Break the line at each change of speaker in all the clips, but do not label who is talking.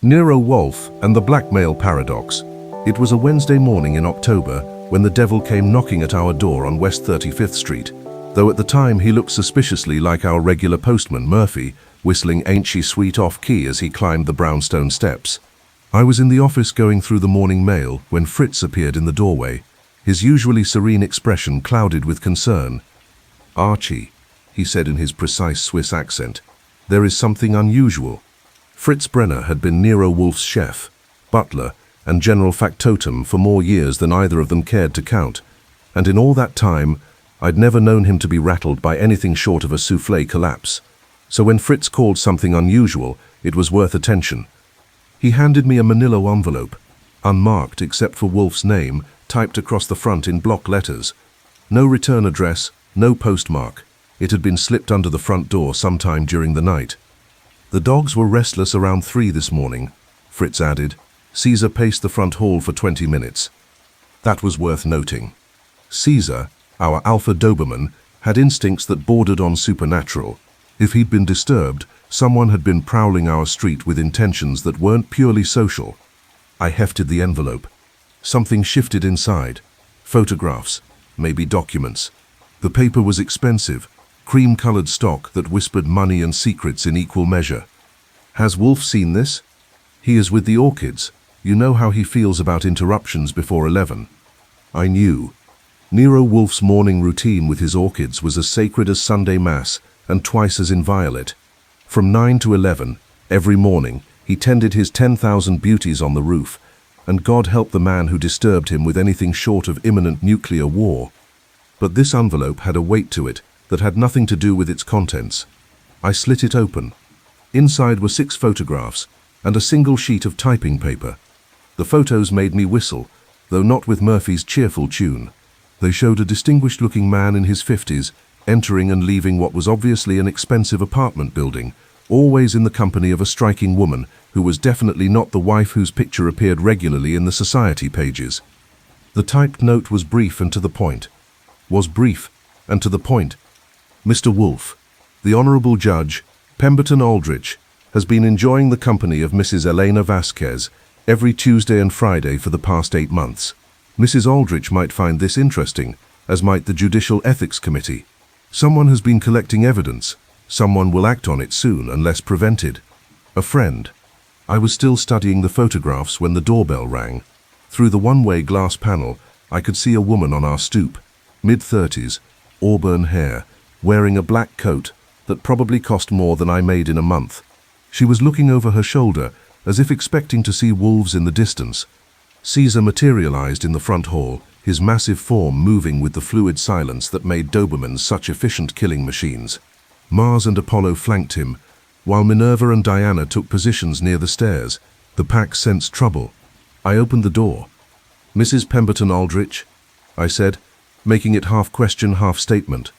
Nero Wolfe and the Blackmail Paradox. It was a Wednesday morning in October when the devil came knocking at our door on West 35th Street, though at the time he looked suspiciously like our regular postman, Murphy, whistling Ain't She Sweet off key as he climbed the brownstone steps. I was in the office going through the morning mail when Fritz appeared in the doorway, his usually serene expression clouded with concern. "Archie," he said in his precise Swiss accent, "there is something unusual." Fritz Brenner had been Nero Wolfe's chef, butler, and general factotum for more years than either of them cared to count, and in all that time, I'd never known him to be rattled by anything short of a soufflé collapse. So when Fritz called something unusual, it was worth attention. He handed me a manila envelope, unmarked except for Wolfe's name, typed across the front in block letters. No return address, no postmark. It had been slipped under the front door sometime during the night. "The dogs were restless around 3 this morning," Fritz added. "Caesar paced the front hall for 20 minutes. That was worth noting. Caesar, our alpha Doberman, had instincts that bordered on supernatural. If he'd been disturbed, someone had been prowling our street with intentions that weren't purely social. I hefted the envelope. Something shifted inside. Photographs, maybe documents. The paper was expensive, cream-colored stock that whispered money and secrets in equal measure. "Has Wolfe seen this? He is with the orchids. You know how he feels about interruptions before 11. I knew. Nero Wolfe's morning routine with his orchids was as sacred as Sunday Mass and twice as inviolate. From 9 to 11, every morning, he tended his 10,000 beauties on the roof, and God help the man who disturbed him with anything short of imminent nuclear war. But this envelope had a weight to it that had nothing to do with its contents. I slit it open. Inside were 6 photographs and a single sheet of typing paper. The photos made me whistle, though not with Murphy's cheerful tune. They showed a distinguished-looking man in his 50s, entering and leaving what was obviously an expensive apartment building, always in the company of a striking woman who was definitely not the wife whose picture appeared regularly in the society pages. The typed note was brief and to the point. "Mr. Wolfe, the Honorable Judge, Pemberton Aldrich, has been enjoying the company of Mrs. Elena Vasquez every Tuesday and Friday for the past 8 months. Mrs. Aldrich might find this interesting, as might the Judicial Ethics Committee. Someone has been collecting evidence. Someone will act on it soon unless prevented. A friend." I was still studying the photographs when the doorbell rang. Through the one-way glass panel, I could see a woman on our stoop, mid-30s, auburn hair, wearing a black coat that probably cost more than I made in a month. She was looking over her shoulder, as if expecting to see wolves in the distance. Caesar materialized in the front hall, his massive form moving with the fluid silence that made Dobermans such efficient killing machines. Mars and Apollo flanked him, while Minerva and Diana took positions near the stairs. The pack sensed trouble. I opened the door. "Mrs. Pemberton Aldrich," I said, making it half question, half statement.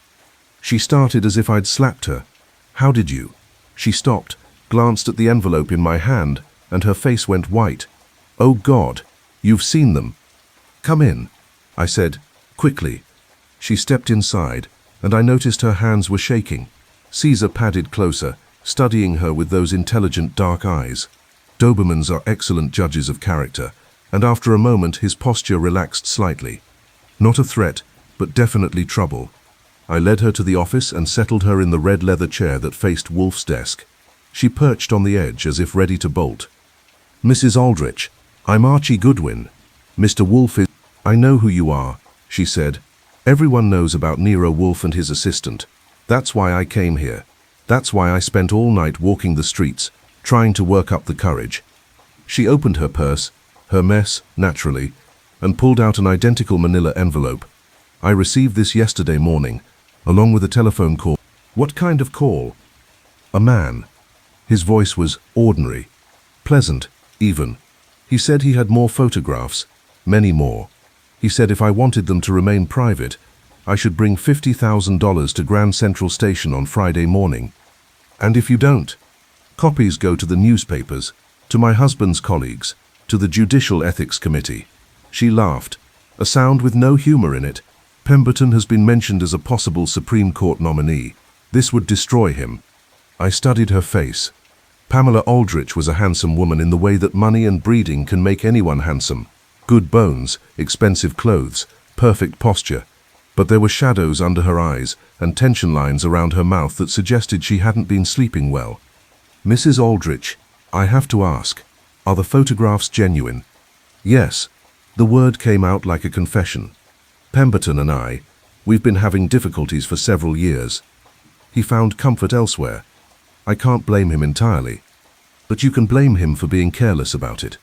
She started as if I'd slapped her. "How did you?" She stopped, glanced at the envelope in my hand, and her face went white. "Oh God, you've seen them. Come in," I said, quickly. She stepped inside, and I noticed her hands were shaking. Caesar padded closer, studying her with those intelligent dark eyes. Dobermans are excellent judges of character, and after a moment his posture relaxed slightly. Not a threat, but definitely trouble. I led her to the office and settled her in the red leather chair that faced Wolfe's desk. She perched on the edge as if ready to bolt. "Mrs. Aldrich, I'm Archie Goodwin. Mr. Wolfe is—" "I know who you are," she said. "Everyone knows about Nero Wolfe and his assistant. That's why I came here. That's why I spent all night walking the streets, trying to work up the courage." She opened her purse, her mess, naturally, and pulled out an identical manila envelope. "I received this yesterday morning, along with a telephone call." "What kind of call?" "A man." His voice was ordinary, pleasant, even. He said he had more photographs, many more. He said if I wanted them to remain private, I should bring $50,000 to Grand Central Station on Friday morning. "And if you don't?" "Copies go to the newspapers, to my husband's colleagues, to the Judicial Ethics Committee." She laughed, a sound with no humor in it. "Pemberton has been mentioned as a possible Supreme Court nominee. This would destroy him." I studied her face. Pamela Aldrich was a handsome woman in the way that money and breeding can make anyone handsome. Good bones, expensive clothes, perfect posture. But there were shadows under her eyes and tension lines around her mouth that suggested she hadn't been sleeping well. Mrs. Aldrich, I have to ask, are the photographs genuine? Yes. The word came out like a confession. Pemberton and we've been having difficulties for several years. He found comfort elsewhere. I can't blame him entirely. But you can blame him for being careless about it.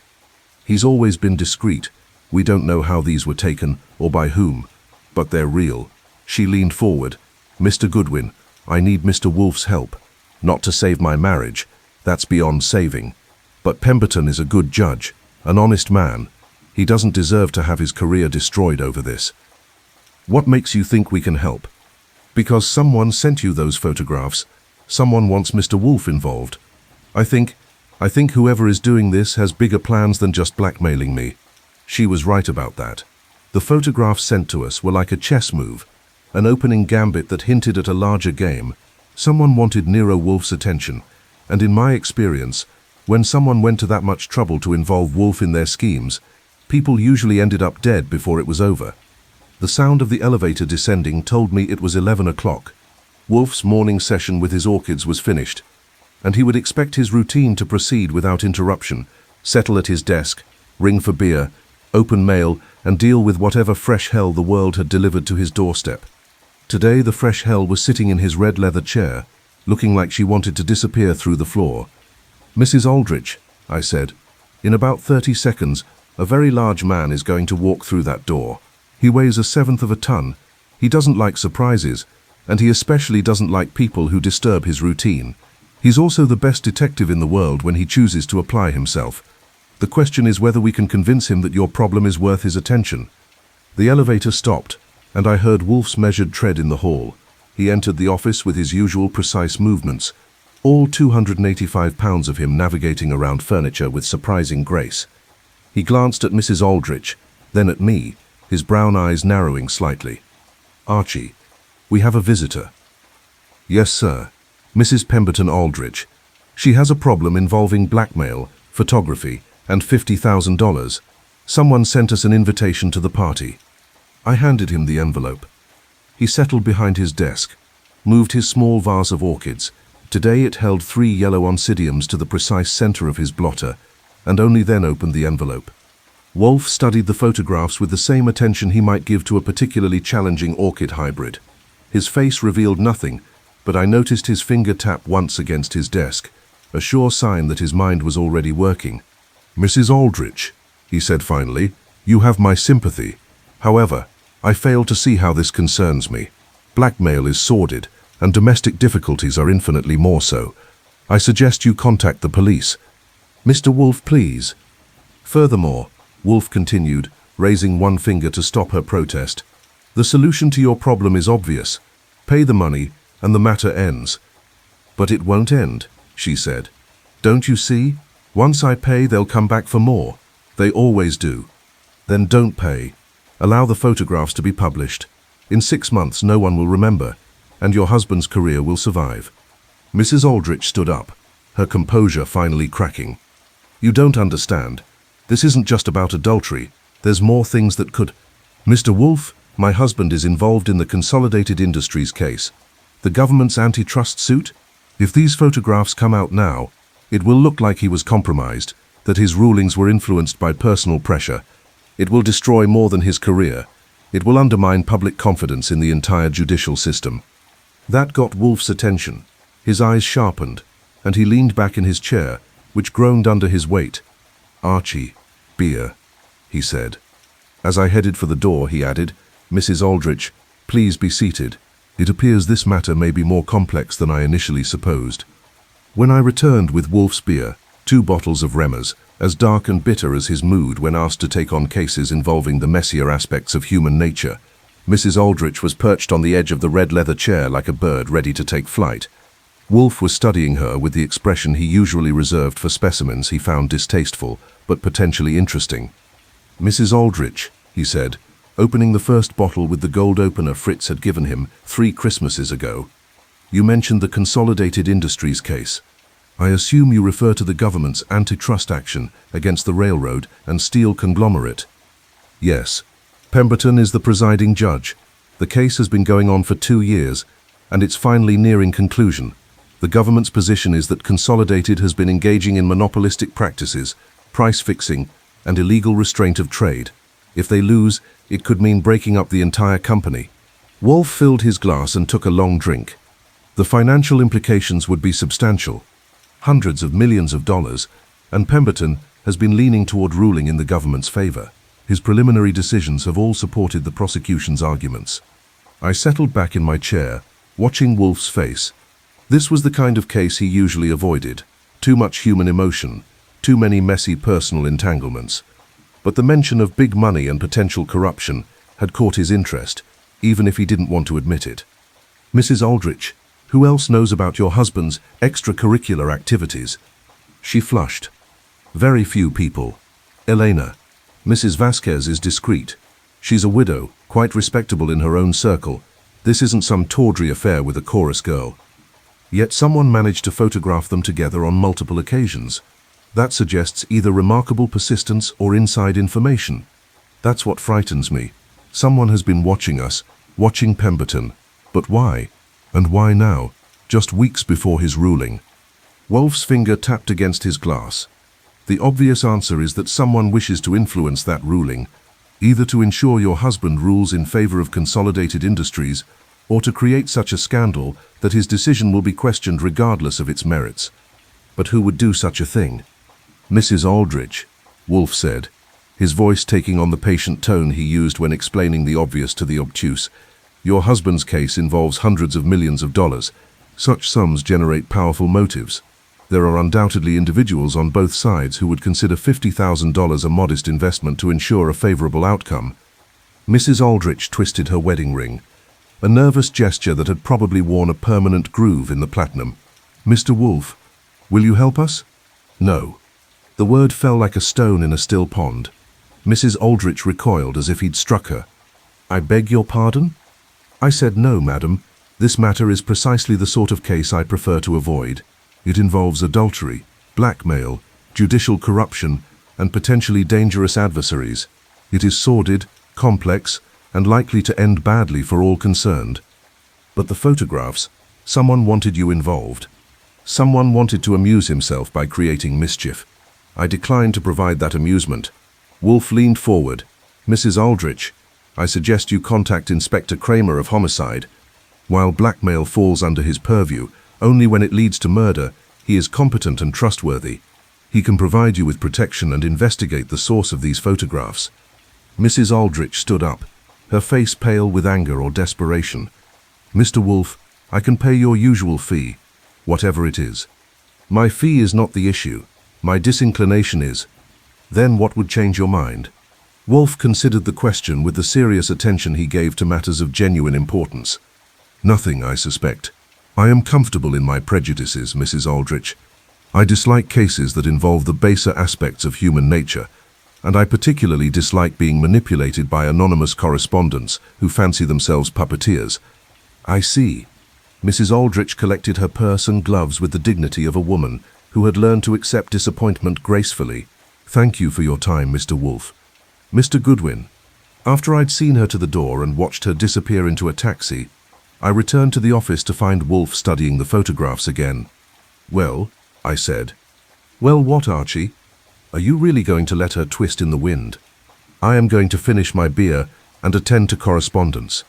He's always been discreet. We don't know how these were taken or by whom, but they're real. She leaned forward. Mr. Goodwin, I need Mr. Wolfe's help. Not to save my marriage. That's beyond saving. But Pemberton is a good judge, an honest man. He doesn't deserve to have his career destroyed over this. What makes you think we can help? Because someone sent you those photographs. Someone wants Mr. Wolfe involved. I think whoever is doing this has bigger plans than just blackmailing me. She was right about that. The photographs sent to us were like a chess move, an opening gambit that hinted at a larger game. Someone wanted Nero Wolfe's attention, and in my experience, when someone went to that much trouble to involve Wolfe in their schemes, people usually ended up dead before it was over. The sound of the elevator descending told me it was 11 o'clock. Wolfe's morning session with his orchids was finished, and he would expect his routine to proceed without interruption, settle at his desk, ring for beer, open mail, and deal with whatever fresh hell the world had delivered to his doorstep. Today the fresh hell was sitting in his red leather chair, looking like she wanted to disappear through the floor. Mrs. Aldrich, I said, in about 30 seconds, a very large man is going to walk through that door. He weighs 1/7 of a ton. He doesn't like surprises, and he especially doesn't like people who disturb his routine. He's also the best detective in the world when he chooses to apply himself. The question is whether we can convince him that your problem is worth his attention. The elevator stopped, and I heard Wolfe's measured tread in the hall. He entered the office with his usual precise movements, all 285 pounds of him navigating around furniture with surprising grace. He glanced at Mrs. Aldrich, then at me, his brown eyes narrowing slightly. Archie, we have a visitor. Yes, sir. Mrs. Pemberton Aldrich. She has a problem involving blackmail, photography, and $50,000. Someone sent us an invitation to the party. I handed him the envelope. He settled behind his desk, moved his small vase of orchids. Today it held 3 yellow oncidiums to the precise center of his blotter, and only then opened the envelope. Wolfe studied the photographs with the same attention he might give to a particularly challenging orchid hybrid. His face revealed nothing, but I noticed his finger tap once against his desk, a sure sign that his mind was already working. Mrs. Aldrich, he said finally, you have my sympathy. However, I fail to see how this concerns me. Blackmail is sordid, and domestic difficulties are infinitely more so. I suggest you contact the police. Mr. Wolfe, please. Furthermore, Wolfe continued, raising one finger to stop her protest, the solution to your problem is obvious. Pay the money, and the matter ends. But it won't end, she said. Don't you see? Once I pay, they'll come back for more. They always do. Then don't pay. Allow the photographs to be published. In 6 months, no one will remember, and your husband's career will survive. Mrs. Aldrich stood up, her composure finally cracking. You don't understand. This isn't just about adultery. There's more things that could... Mr. Wolfe, my husband is involved in the Consolidated Industries case. The government's antitrust suit? If these photographs come out now, it will look like he was compromised, that his rulings were influenced by personal pressure. It will destroy more than his career. It will undermine public confidence in the entire judicial system. That got Wolfe's attention. His eyes sharpened, and he leaned back in his chair, which groaned under his weight. Archie, beer, he said. As I headed for the door, he added, Mrs. Aldrich, please be seated. It appears this matter may be more complex than I initially supposed. When I returned with Wolfe's beer, 2 bottles of Remmers, as dark and bitter as his mood when asked to take on cases involving the messier aspects of human nature, Mrs. Aldrich was perched on the edge of the red leather chair like a bird ready to take flight. Wolfe was studying her with the expression he usually reserved for specimens he found distasteful, but potentially interesting. Mrs. Aldrich, he said, opening the first bottle with the gold opener Fritz had given him 3 Christmases ago. You mentioned the Consolidated Industries case. I assume you refer to the government's antitrust action against the railroad and steel conglomerate. Yes. Pemberton is the presiding judge. The case has been going on for 2 years, and it's finally nearing conclusion. The government's position is that Consolidated has been engaging in monopolistic practices, price fixing, and illegal restraint of trade. If they lose, it could mean breaking up the entire company. Wolfe filled his glass and took a long drink. The financial implications would be substantial. Hundreds of millions of dollars, and Pemberton has been leaning toward ruling in the government's favor. His preliminary decisions have all supported the prosecution's arguments. I settled back in my chair, watching Wolfe's face. This was the kind of case he usually avoided. Too much human emotion, too many messy personal entanglements. But the mention of big money and potential corruption had caught his interest, even if he didn't want to admit it. Mrs. Aldrich, who else knows about your husband's extracurricular activities? She flushed. Very few people. Elena. Mrs. Vasquez is discreet. She's a widow, quite respectable in her own circle. This isn't some tawdry affair with a chorus girl. Yet someone managed to photograph them together on multiple occasions. That suggests either remarkable persistence or inside information. That's what frightens me. Someone has been watching us, watching Pemberton. But why? And why now, just weeks before his ruling? Wolfe's finger tapped against his glass. The obvious answer is that someone wishes to influence that ruling, either to ensure your husband rules in favor of Consolidated Industries, or to create such a scandal that his decision will be questioned regardless of its merits. But who would do such a thing? Mrs. Aldrich, Wolfe said, his voice taking on the patient tone he used when explaining the obvious to the obtuse. Your husband's case involves hundreds of millions of dollars. Such sums generate powerful motives. There are undoubtedly individuals on both sides who would consider $50,000 a modest investment to ensure a favorable outcome. Mrs. Aldrich twisted her wedding ring, a nervous gesture that had probably worn a permanent groove in the platinum. Mr. Wolfe, will you help us? No. The word fell like a stone in a still pond. Mrs. Aldrich recoiled as if he'd struck her. I beg your pardon? I said no, madam. This matter is precisely the sort of case I prefer to avoid. It involves adultery, blackmail, judicial corruption, and potentially dangerous adversaries. It is sordid, complex, and likely to end badly for all concerned. But the photographs, someone wanted you involved. Someone wanted to amuse himself by creating mischief. I declined to provide that amusement. Wolfe leaned forward. Mrs. Aldrich, I suggest you contact Inspector Kramer of Homicide. While blackmail falls under his purview, only when it leads to murder, he is competent and trustworthy. He can provide you with protection and investigate the source of these photographs. Mrs. Aldrich stood up, her face pale with anger or desperation. Mr. Wolfe, I can pay your usual fee, whatever it is. My fee is not the issue. My disinclination is. Then what would change your mind? Wolfe considered the question with the serious attention he gave to matters of genuine importance. Nothing, I suspect. I am comfortable in my prejudices, Mrs. Aldrich. I dislike cases that involve the baser aspects of human nature, and I particularly dislike being manipulated by anonymous correspondents who fancy themselves puppeteers. I see. Mrs. Aldrich collected her purse and gloves with the dignity of a woman who had learned to accept disappointment gracefully. Thank you for your time, Mr. Wolfe. Mr. Goodwin. After I'd seen her to the door and watched her disappear into a taxi, I returned to the office to find Wolfe studying the photographs again. Well, I said. Well, what, Archie? Are you really going to let her twist in the wind? I am going to finish my beer and attend to correspondence.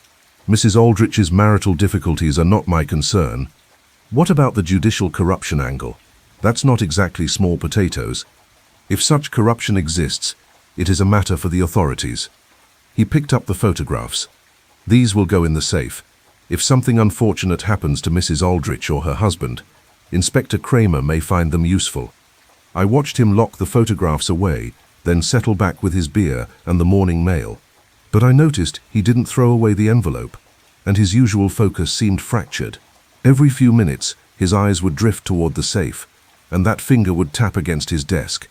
Mrs. Aldrich's marital difficulties are not my concern. What about the judicial corruption angle? That's not exactly small potatoes. If such corruption exists, it is a matter for the authorities. He picked up the photographs. These will go in the safe. If something unfortunate happens to Mrs. Aldrich or her husband, Inspector Kramer may find them useful. I watched him lock the photographs away, then settle back with his beer and the morning mail. But I noticed he didn't throw away the envelope, and his usual focus seemed fractured. Every few minutes, his eyes would drift toward the safe, and that finger would tap against his desk.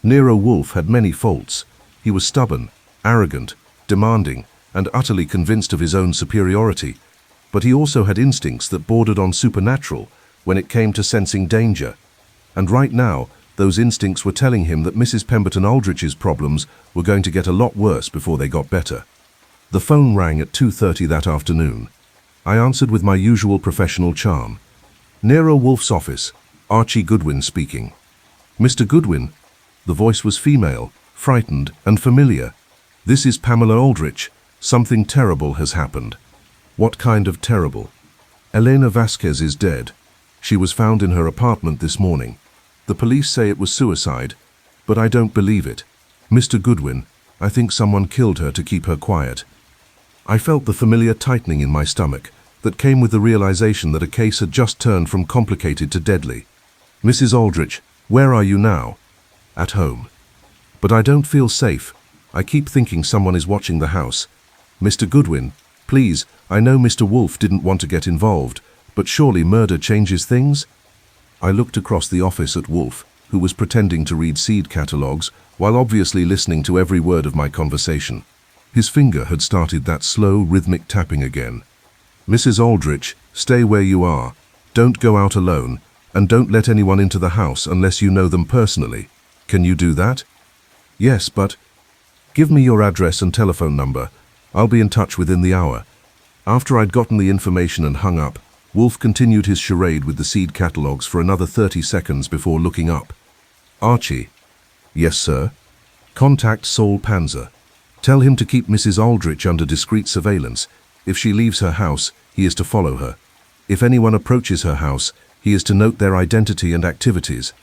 Nero Wolfe had many faults. He was stubborn, arrogant, demanding, and utterly convinced of his own superiority. But he also had instincts that bordered on supernatural when it came to sensing danger. And right now, those instincts were telling him that Mrs. Pemberton Aldrich's problems were going to get a lot worse before they got better. The phone rang at 2:30 that afternoon. I answered with my usual professional charm. Nero Wolfe's office, Archie Goodwin speaking. Mr. Goodwin? The voice was female, frightened and familiar. This is Pamela Aldrich. Something terrible has happened. What kind of terrible? Elena Vasquez is dead. She was found in her apartment this morning. The police say it was suicide, but I don't believe it. Mr. Goodwin, I think someone killed her to keep her quiet. I felt the familiar tightening in my stomach that came with the realization that a case had just turned from complicated to deadly. Mrs. Aldrich, where are you now? At home. But I don't feel safe. I keep thinking someone is watching the house. Mr. Goodwin, please, I know Mr. Wolfe didn't want to get involved, but surely murder changes things? I looked across the office at Wolfe, who was pretending to read seed catalogues while obviously listening to every word of my conversation. His finger had started that slow, rhythmic tapping again. Mrs. Aldrich, stay where you are. Don't go out alone, and don't let anyone into the house unless you know them personally. Can you do that? Yes, but... Give me your address and telephone number. I'll be in touch within the hour. After I'd gotten the information and hung up, Wolfe continued his charade with the seed catalogues for another 30 seconds before looking up. Archie. Yes, sir. Contact Saul Panzer. Tell him to keep Mrs. Aldrich under discreet surveillance. If she leaves her house, he is to follow her. If anyone approaches her house, he is to note their identity and activities.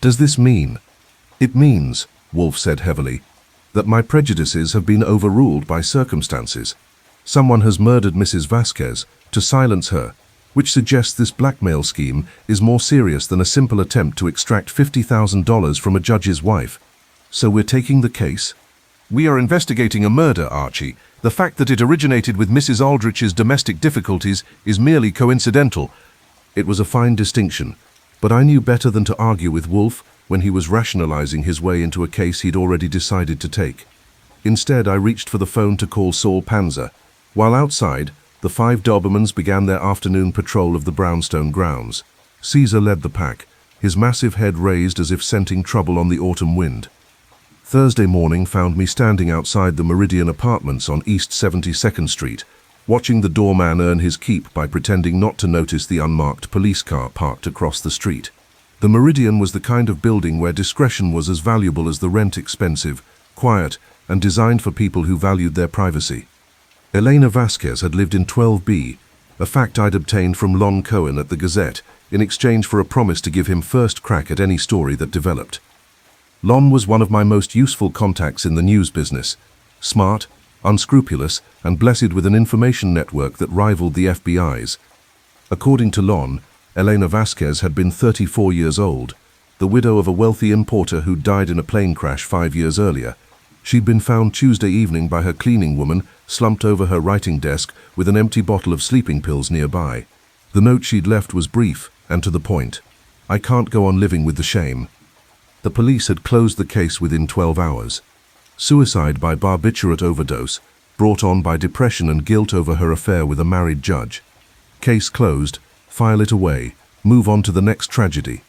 Does this mean? It means, Wolfe said heavily, that my prejudices have been overruled by circumstances. Someone has murdered Mrs. Vasquez to silence her, which suggests this blackmail scheme is more serious than a simple attempt to extract $50,000 from a judge's wife. So we're taking the case? We are investigating a murder, Archie. The fact that it originated with Mrs. Aldrich's domestic difficulties is merely coincidental. It was a fine distinction, but I knew better than to argue with Wolfe when he was rationalizing his way into a case he'd already decided to take. Instead, I reached for the phone to call Saul Panzer. While outside, the 5 Dobermans began their afternoon patrol of the brownstone grounds. Caesar led the pack, his massive head raised as if scenting trouble on the autumn wind. Thursday morning found me standing outside the Meridian Apartments on East 72nd Street, watching the doorman earn his keep by pretending not to notice the unmarked police car parked across the street. The Meridian was the kind of building where discretion was as valuable as the rent expensive, quiet, and designed for people who valued their privacy. Elena Vasquez had lived in 12B, a fact I'd obtained from Lon Cohen at the Gazette in exchange for a promise to give him first crack at any story that developed. Lon was one of my most useful contacts in the news business, smart, unscrupulous, and blessed with an information network that rivaled the FBI's. According to Lon, Elena Vasquez had been 34 years old, the widow of a wealthy importer who died in a plane crash 5 years earlier. She'd been found Tuesday evening by her cleaning woman, slumped over her writing desk with an empty bottle of sleeping pills nearby. The note she'd left was brief and to the point. I can't go on living with the shame. The police had closed the case within 12 hours. Suicide by barbiturate overdose, brought on by depression and guilt over her affair with a married judge. Case closed, file it away, move on to the next tragedy.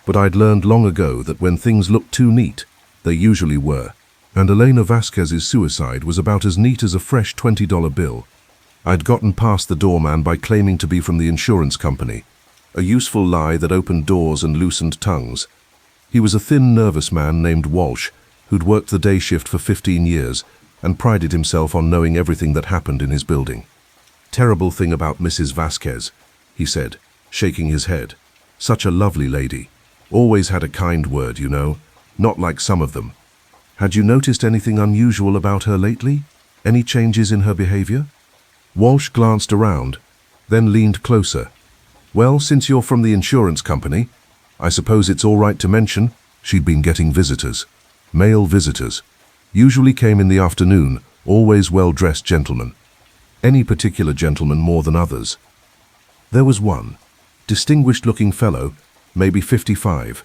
But I'd learned long ago that when things looked too neat, they usually were. And Elena Vasquez's suicide was about as neat as a fresh $20 bill. I'd gotten past the doorman by claiming to be from the insurance company, a useful lie that opened doors and loosened tongues. He was a thin, nervous man named Walsh, who'd worked the day shift for 15 years and prided himself on knowing everything that happened in his building. Terrible thing about Mrs. Vasquez, he said, shaking his head. Such a lovely lady. Always had a kind word, you know, not like some of them. Had you noticed anything unusual about her lately? Any changes in her behavior? Walsh glanced around, then leaned closer. Well, since you're from the insurance company, I suppose it's all right to mention she'd been getting visitors. Male visitors. Usually came in the afternoon, always well-dressed gentlemen. Any particular gentleman more than others? There was one. Distinguished-looking fellow, maybe 55.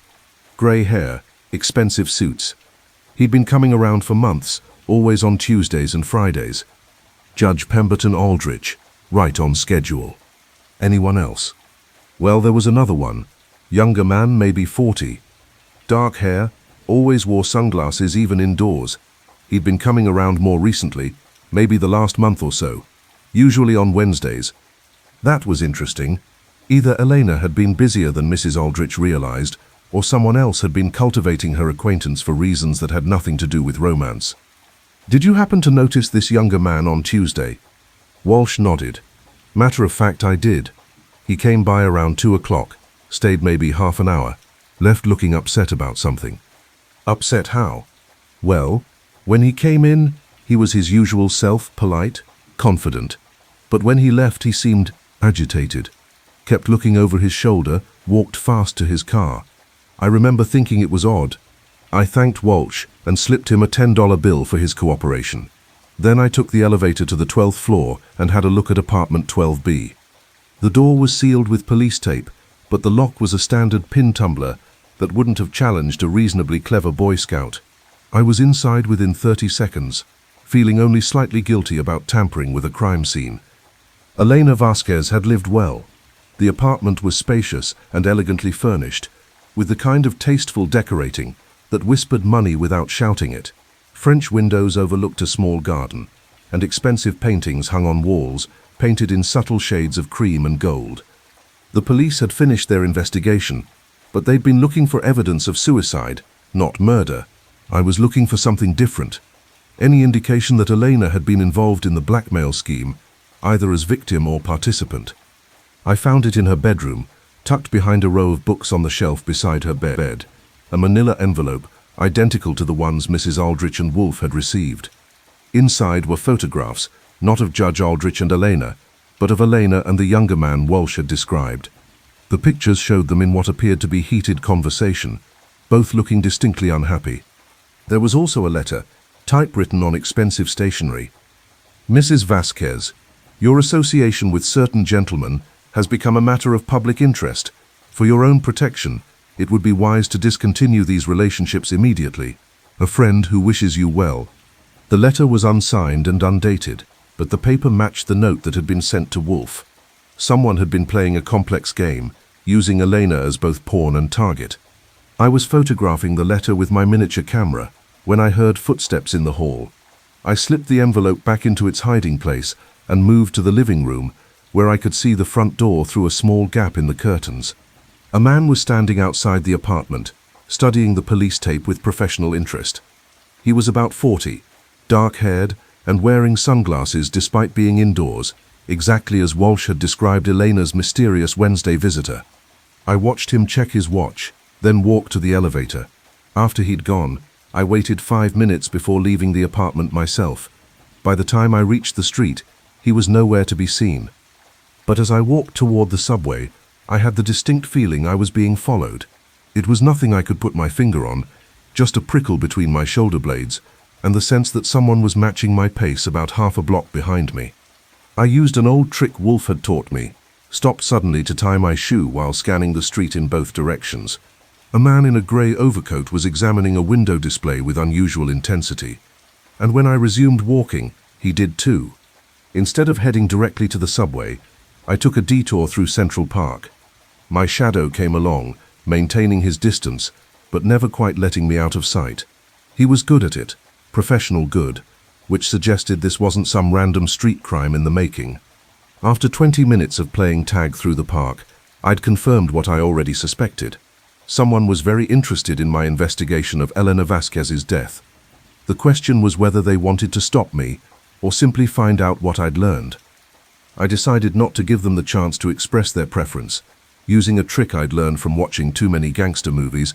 Grey hair, expensive suits. He'd been coming around for months, always on Tuesdays and Fridays. Judge Pemberton Aldrich, right on schedule. Anyone else? Well, there was another one. Younger man, maybe 40. Dark hair, always wore sunglasses even indoors. He'd been coming around more recently, maybe the last month or so, usually on Wednesdays. That was interesting. Either Elena had been busier than Mrs. Aldrich realized, or someone else had been cultivating her acquaintance for reasons that had nothing to do with romance. Did you happen to notice this younger man on Tuesday? Walsh nodded. Matter of fact, I did. He came by around 2 o'clock, stayed maybe half an hour, left looking upset about something. Upset how? Well, when he came in, he was his usual self, polite, confident. But when he left, he seemed agitated. Kept looking over his shoulder, walked fast to his car. I remember thinking it was odd. I thanked Walsh and slipped him a $10 bill for his cooperation. Then I took the elevator to the 12th floor and had a look at apartment 12B. The door was sealed with police tape, but the lock was a standard pin tumbler that wouldn't have challenged a reasonably clever Boy Scout. I was inside within 30 seconds, feeling only slightly guilty about tampering with a crime scene. Elena Vasquez had lived well. The apartment was spacious and elegantly furnished, with the kind of tasteful decorating that whispered money without shouting it. French windows overlooked a small garden, and expensive paintings hung on walls, painted in subtle shades of cream and gold. The police had finished their investigation, but they'd been looking for evidence of suicide, not murder. I was looking for something different. Any indication that Elena had been involved in the blackmail scheme, either as victim or participant. I found it in her bedroom, tucked behind a row of books on the shelf beside her bed, a manila envelope identical to the ones Mrs. Aldrich and Wolfe had received. Inside were photographs, not of Judge Aldrich and Elena, but of Elena and the younger man Walsh had described. The pictures showed them in what appeared to be heated conversation, both looking distinctly unhappy. There was also a letter, typewritten on expensive stationery. Mrs. Vasquez, your association with certain gentlemen has become a matter of public interest. For your own protection, it would be wise to discontinue these relationships immediately. A friend who wishes you well. The letter was unsigned and undated, but the paper matched the note that had been sent to Wolfe. Someone had been playing a complex game, using Elena as both pawn and target. I was photographing the letter with my miniature camera when I heard footsteps in the hall. I slipped the envelope back into its hiding place and moved to the living room, where I could see the front door through a small gap in the curtains. A man was standing outside the apartment, studying the police tape with professional interest. He was about 40, dark-haired, and wearing sunglasses despite being indoors, exactly as Walsh had described Elena's mysterious Wednesday visitor. I watched him check his watch, then walk to the elevator. After he'd gone, I waited 5 minutes before leaving the apartment myself. By the time I reached the street, he was nowhere to be seen. But as I walked toward the subway, I had the distinct feeling I was being followed. It was nothing I could put my finger on, just a prickle between my shoulder blades, and the sense that someone was matching my pace about half a block behind me. I used an old trick Wolfe had taught me, stopped suddenly to tie my shoe while scanning the street in both directions. A man in a grey overcoat was examining a window display with unusual intensity, and when I resumed walking, he did too. Instead of heading directly to the subway, I took a detour through Central Park. My shadow came along, maintaining his distance, but never quite letting me out of sight. He was good at it, professional good, which suggested this wasn't some random street crime in the making. After 20 minutes of playing tag through the park, I'd confirmed what I already suspected. Someone was very interested in my investigation of Elena Vasquez's death. The question was whether they wanted to stop me, or simply find out what I'd learned. I decided not to give them the chance to express their preference. Using a trick I'd learned from watching too many gangster movies,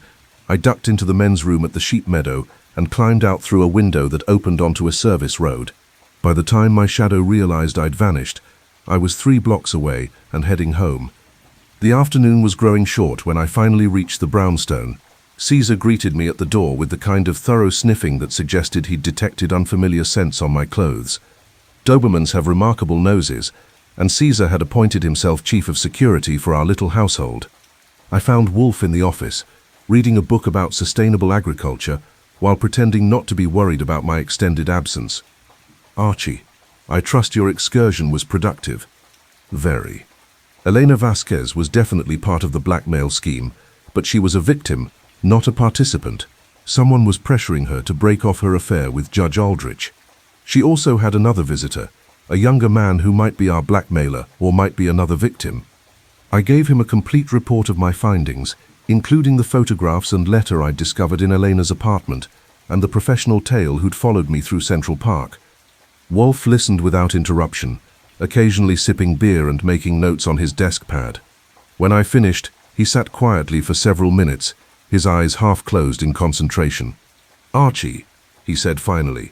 I ducked into the men's room at the sheep meadow and climbed out through a window that opened onto a service road. By the time my shadow realized I'd vanished, I was 3 blocks away and heading home. The afternoon was growing short when I finally reached the brownstone. Caesar greeted me at the door with the kind of thorough sniffing that suggested he'd detected unfamiliar scents on my clothes. Dobermans have remarkable noses, and Caesar had appointed himself chief of security for our little household. I found Wolfe in the office, reading a book about sustainable agriculture, while pretending not to be worried about my extended absence. "Archie, I trust your excursion was productive." "Very." Elena Vasquez was definitely part of the blackmail scheme, But she was a victim, not a participant. Someone was pressuring her to break off her affair with Judge Aldrich. She also had another visitor, a younger man who might be our blackmailer or might be another victim. I gave him a complete report of my findings, including the photographs and letter I'd discovered in Elena's apartment, and the professional tail who'd followed me through Central Park. Wolfe listened without interruption, occasionally sipping beer and making notes on his desk pad. When I finished, he sat quietly for several minutes, his eyes half closed in concentration. "Archie," he said finally,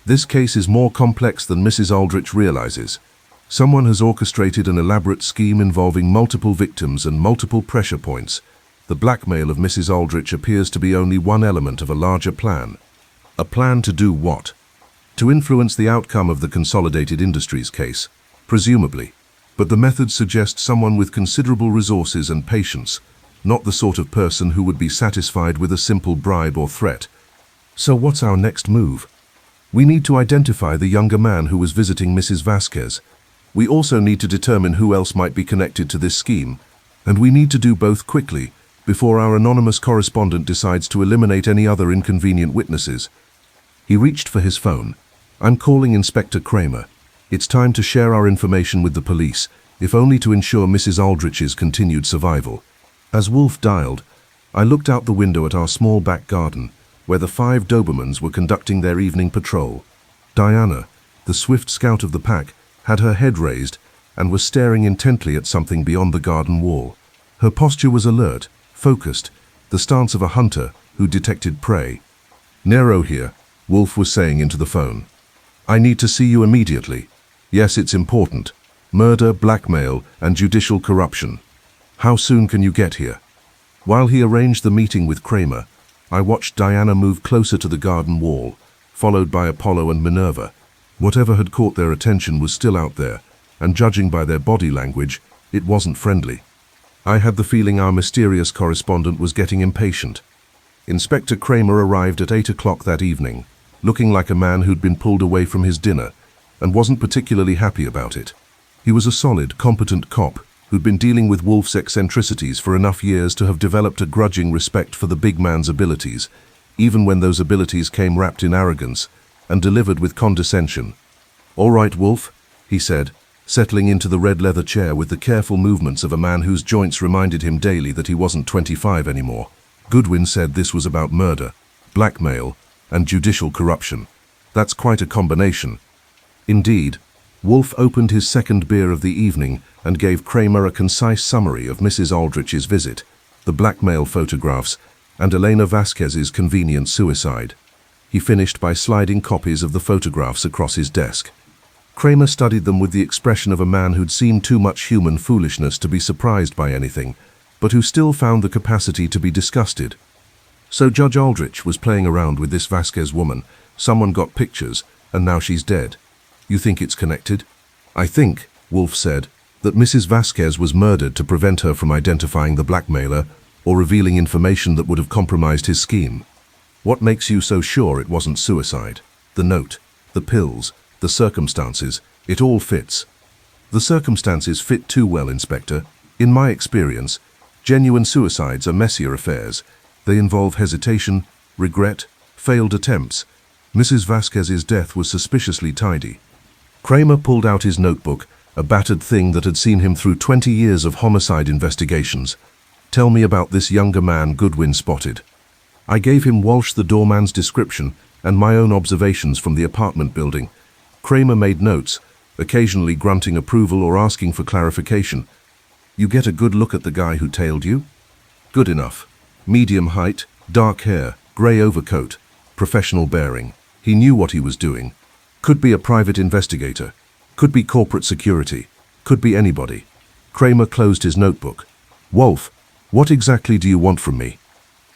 "this case is more complex than Mrs. Aldrich realizes. Someone has orchestrated an elaborate scheme involving multiple victims and multiple pressure points. The blackmail of Mrs. Aldrich appears to be only one element of a larger plan." A plan to do what? To influence the outcome of the Consolidated Industries case, presumably. But the methods suggest someone with considerable resources and patience, not the sort of person who would be satisfied with a simple bribe or threat. So what's our next move? We need to identify the younger man who was visiting Mrs. Vasquez. We also need to determine who else might be connected to this scheme, and we need to do both quickly, before our anonymous correspondent decides to eliminate any other inconvenient witnesses. He reached for his phone. "I'm calling Inspector Kramer. It's time to share our information with the police, if only to ensure Mrs. Aldrich's continued survival." As Wolfe dialed, I looked out the window at our small back garden, where the 5 Dobermans were conducting their evening patrol. Diana, the swift scout of the pack, had her head raised and was staring intently at something beyond the garden wall. Her posture was alert, focused, the stance of a hunter who detected prey. "Nero here," Wolfe was saying into the phone. "I need to see you immediately. Yes, it's important. Murder, blackmail, and judicial corruption. How soon can you get here?" While he arranged the meeting with Kramer, I watched Diana move closer to the garden wall, followed by Apollo and Minerva. Whatever had caught their attention was still out there, and judging by their body language, it wasn't friendly. I had the feeling our mysterious correspondent was getting impatient. Inspector Kramer arrived at 8 o'clock that evening, looking like a man who'd been pulled away from his dinner, and wasn't particularly happy about it. He was a solid, competent cop who'd been dealing with Wolfe's eccentricities for enough years to have developed a grudging respect for the big man's abilities, even when those abilities came wrapped in arrogance and delivered with condescension. "All right, Wolfe," he said, settling into the red leather chair with the careful movements of a man whose joints reminded him daily that he wasn't 25 anymore. Goodwin said this was about murder, blackmail, and judicial corruption. That's quite a combination. Indeed. Wolfe opened his second beer of the evening and gave Kramer a concise summary of Mrs. Aldrich's visit, the blackmail photographs, and Elena Vasquez's convenient suicide. He finished by sliding copies of the photographs across his desk. Kramer studied them with the expression of a man who'd seen too much human foolishness to be surprised by anything, but who still found the capacity to be disgusted. "So Judge Aldrich was playing around with this Vasquez woman, someone got pictures, and now she's dead. You think it's connected?" "I think," Wolfe said, "that Mrs. Vasquez was murdered to prevent her from identifying the blackmailer or revealing information that would have compromised his scheme." "What makes you so sure it wasn't suicide?" "The note, the pills, the circumstances, it all fits." "The circumstances fit too well, Inspector. In my experience, genuine suicides are messier affairs. They involve hesitation, regret, failed attempts. Mrs. Vasquez's death was suspiciously tidy." Kramer pulled out his notebook, a battered thing that had seen him through 20 years of homicide investigations. "Tell me about this younger man Goodwin spotted." I gave him Walsh the doorman's description and my own observations from the apartment building. Kramer made notes, occasionally grunting approval or asking for clarification. "You get a good look at the guy who tailed you?" "Good enough. Medium height, dark hair, grey overcoat, professional bearing. He knew what he was doing. Could be a private investigator. Could be corporate security. Could be anybody." Kramer closed his notebook. "Wolfe, what exactly do you want from me?"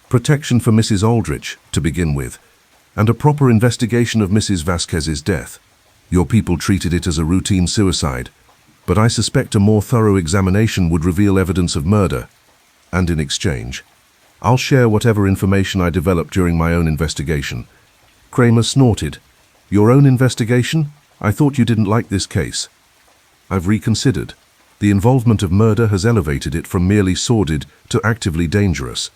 "Protection for Mrs. Aldrich, to begin with, and a proper investigation of Mrs. Vasquez's death. Your people treated it as a routine suicide, but I suspect a more thorough examination would reveal evidence of murder. And in exchange, I'll share whatever information I develop during my own investigation." Kramer snorted. "Your own investigation? I thought you didn't like this case." "I've reconsidered. The involvement of murder has elevated it from merely sordid to actively dangerous.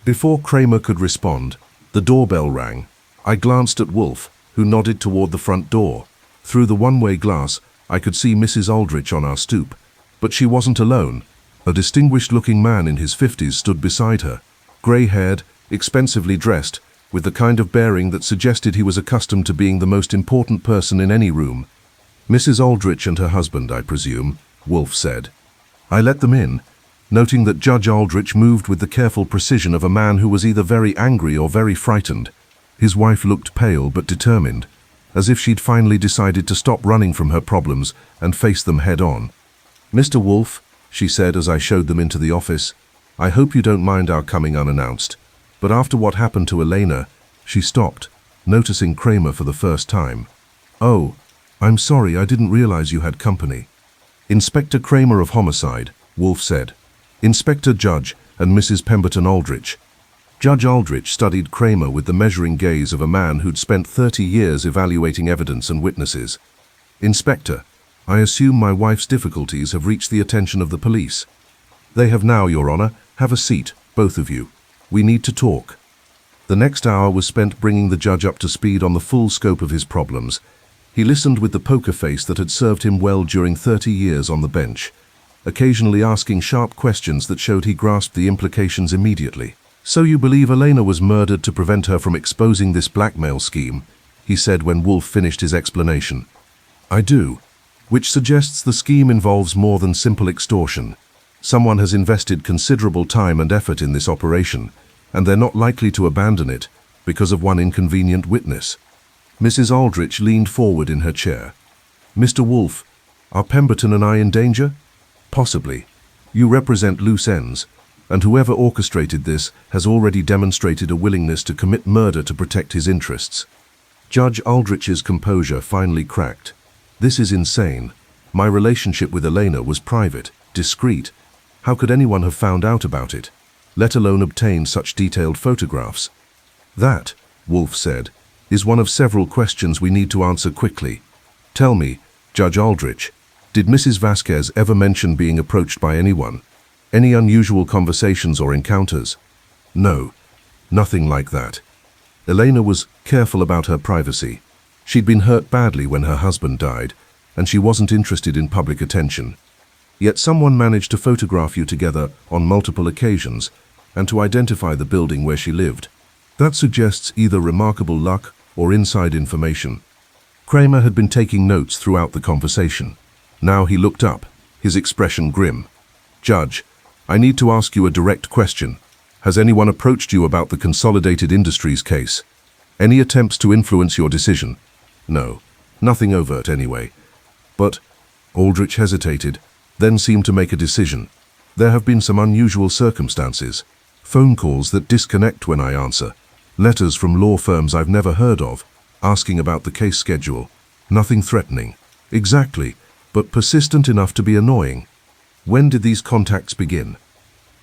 Before Kramer could respond, the doorbell rang. I glanced at Wolfe, who nodded toward the front door. Through the one-way glass, I could see Mrs. Aldrich on our stoop. But she wasn't alone. A distinguished-looking man in his 50s stood beside her, grey-haired, expensively dressed, with the kind of bearing that suggested he was accustomed to being the most important person in any room. "Mrs. Aldrich and her husband, I presume," Wolfe said. I let them in, noting that Judge Aldrich moved with the careful precision of a man who was either very angry or very frightened. His wife looked pale but determined, as if she'd finally decided to stop running from her problems and face them head-on. "Mr. Wolfe," she said as I showed them into the office, "I hope you don't mind our coming unannounced, but after what happened to Elena..." She stopped, noticing Kramer for the first time. "Oh, I'm sorry, I didn't realize you had company." "Inspector Kramer of Homicide," Wolfe said. "Inspector Judge and Mrs. Pemberton Aldrich." Judge Aldrich studied Kramer with the measuring gaze of a man who'd spent 30 years evaluating evidence and witnesses. "Inspector, I assume my wife's difficulties have reached the attention of the police." "They have now, Your Honor. Have a seat, both of you. We need to talk." The next hour was spent bringing the judge up to speed on the full scope of his problems. He listened with the poker face that had served him well during 30 years on the bench, occasionally asking sharp questions that showed he grasped the implications immediately. "So you believe Elena was murdered to prevent her from exposing this blackmail scheme?" he said when Wolfe finished his explanation. "I do, which suggests the scheme involves more than simple extortion. Someone has invested considerable time and effort in this operation, and they're not likely to abandon it because of one inconvenient witness." Mrs. Aldrich leaned forward in her chair. "Mr. Wolfe, are Pemberton and I in danger?" "Possibly. You represent loose ends, and whoever orchestrated this has already demonstrated a willingness to commit murder to protect his interests." Judge Aldrich's composure finally cracked. "This is insane. My relationship with Elena was private, discreet. How could anyone have found out about it, let alone obtained such detailed photographs?" "That," Wolfe said, "is one of several questions we need to answer quickly. Tell me, Judge Aldrich, did Mrs. Vasquez ever mention being approached by anyone? Any unusual conversations or encounters?" "No, nothing like that. Elena was careful about her privacy. She'd been hurt badly when her husband died, and she wasn't interested in public attention. Yet someone managed to photograph you together on multiple occasions and to identify the building where she lived. That suggests either remarkable luck or inside information." Kramer had been taking notes throughout the conversation. Now he looked up, his expression grim. "Judge, I need to ask you a direct question. Has anyone approached you about the Consolidated Industries case? Any attempts to influence your decision?" "No, nothing overt anyway. But..." Aldrich hesitated, then seemed to make a decision. "There have been some unusual circumstances. Phone calls that disconnect when I answer. Letters from law firms I've never heard of, asking about the case schedule. Nothing threatening. Exactly, but persistent enough to be annoying." "When did these contacts begin?"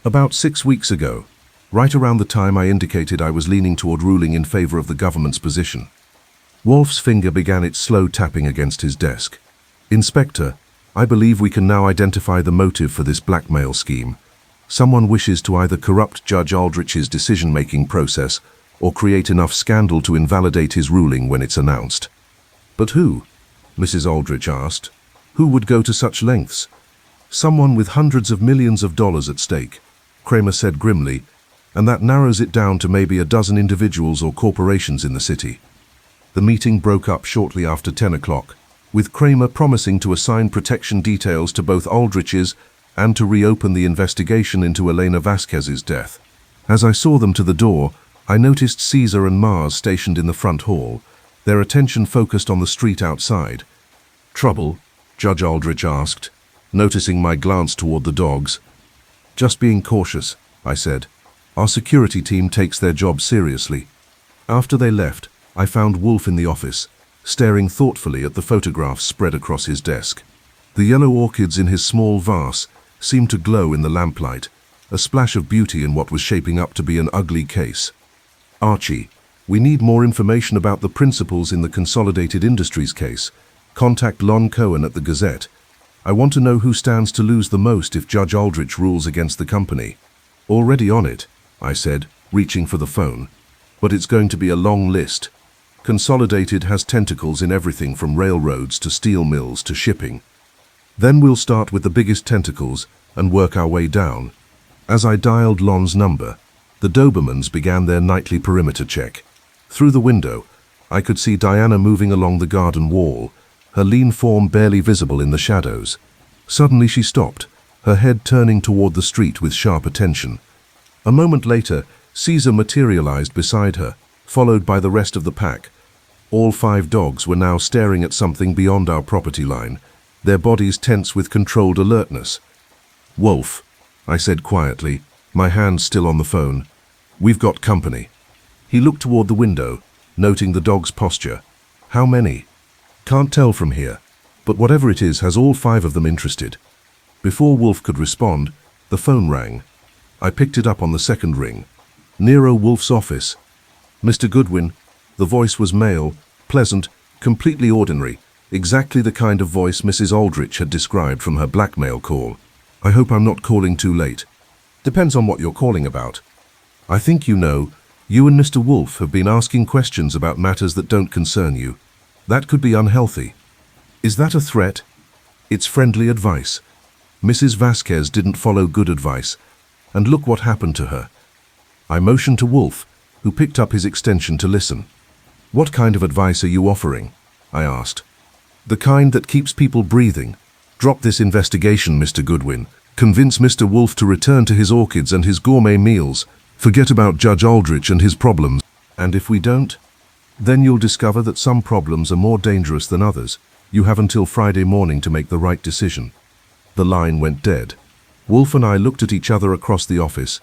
"About 6 weeks ago, right around the time I indicated I was leaning toward ruling in favor of the government's position." Wolfe's finger began its slow tapping against his desk. "Inspector, I believe we can now identify the motive for this blackmail scheme. Someone wishes to either corrupt Judge Aldrich's decision-making process or create enough scandal to invalidate his ruling when it's announced." "But who?" Mrs. Aldrich asked. "Who would go to such lengths?" "Someone with hundreds of millions of dollars at stake," Kramer said grimly, "and that narrows it down to maybe a dozen individuals or corporations in the city." The meeting broke up shortly after 10 o'clock, with Kramer promising to assign protection details to both Aldrich's and to reopen the investigation into Elena Vasquez's death. As I saw them to the door, I noticed Caesar and Mars stationed in the front hall, their attention focused on the street outside. "Trouble?" Judge Aldrich asked, noticing my glance toward the dogs. "Just being cautious," I said. "Our security team takes their job seriously." After they left, I found Wolfe in the office, staring thoughtfully at the photographs spread across his desk. The yellow orchids in his small vase seemed to glow in the lamplight, a splash of beauty in what was shaping up to be an ugly case. "Archie, we need more information about the principals in the Consolidated Industries case. Contact Lon Cohen at the Gazette." I want to know who stands to lose the most if Judge Aldrich rules against the company. Already on it, I said, reaching for the phone. But it's going to be a long list. Consolidated has tentacles in everything from railroads to steel mills to shipping. Then we'll start with the biggest tentacles and work our way down. As I dialed Lon's number, the Dobermans began their nightly perimeter check. Through the window, I could see Diana moving along the garden wall, her lean form barely visible in the shadows. Suddenly she stopped, her head turning toward the street with sharp attention. A moment later, Caesar materialized beside her, followed by the rest of the pack. All 5 dogs were now staring at something beyond our property line, their bodies tense with controlled alertness. "Wolfe," I said quietly, my hand still on the phone. "We've got company." He looked toward the window, noting the dog's posture. "How many?" "Can't tell from here, but whatever it is has all 5 of them interested." Before Wolfe could respond, the phone rang. I picked it up on the second ring. Nero Wolfe's office. "Mr. Goodwin." The voice was male, pleasant, completely ordinary, exactly the kind of voice Mrs. Aldrich had described from her blackmail call. "I hope I'm not calling too late." "Depends on what you're calling about." "I think you know, you and Mr. Wolfe have been asking questions about matters that don't concern you. That could be unhealthy." "Is that a threat?" "It's friendly advice. Mrs. Vasquez didn't follow good advice, and look what happened to her." I motioned to Wolfe, who picked up his extension to listen. "What kind of advice are you offering?" I asked. "The kind that keeps people breathing. Drop this investigation, Mr. Goodwin. Convince Mr. Wolfe to return to his orchids and his gourmet meals. Forget about Judge Aldrich and his problems. And if we don't, then you'll discover that some problems are more dangerous than others. You have until Friday morning to make the right decision." The line went dead. Wolfe and I looked at each other across the office.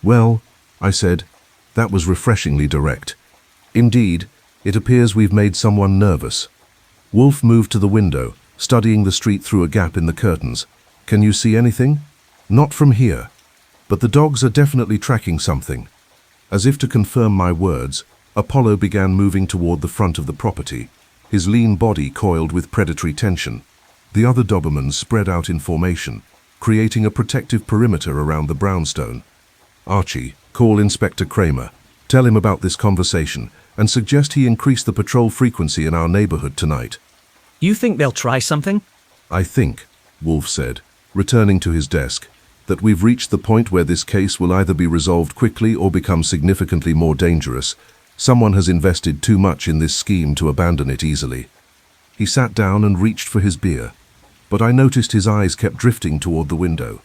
"Well," I said, "that was refreshingly direct. Indeed, it appears we've made someone nervous." Wolfe moved to the window, studying the street through a gap in the curtains. "Can you see anything?" "Not from here. But the dogs are definitely tracking something." As if to confirm my words, Apollo began moving toward the front of the property, his lean body coiled with predatory tension. The other Dobermans spread out in formation, creating a protective perimeter around the brownstone. "Archie, call Inspector Kramer. Tell him about this conversation and suggest he increase the patrol frequency in our neighborhood tonight."
"You think they'll try something?"
"I think," Wolfe said, returning to his desk, "that we've reached the point where this case will either be resolved quickly or become significantly more dangerous. Someone has invested too much in this scheme to abandon it easily." He sat down and reached for his beer, but I noticed his eyes kept drifting toward the window.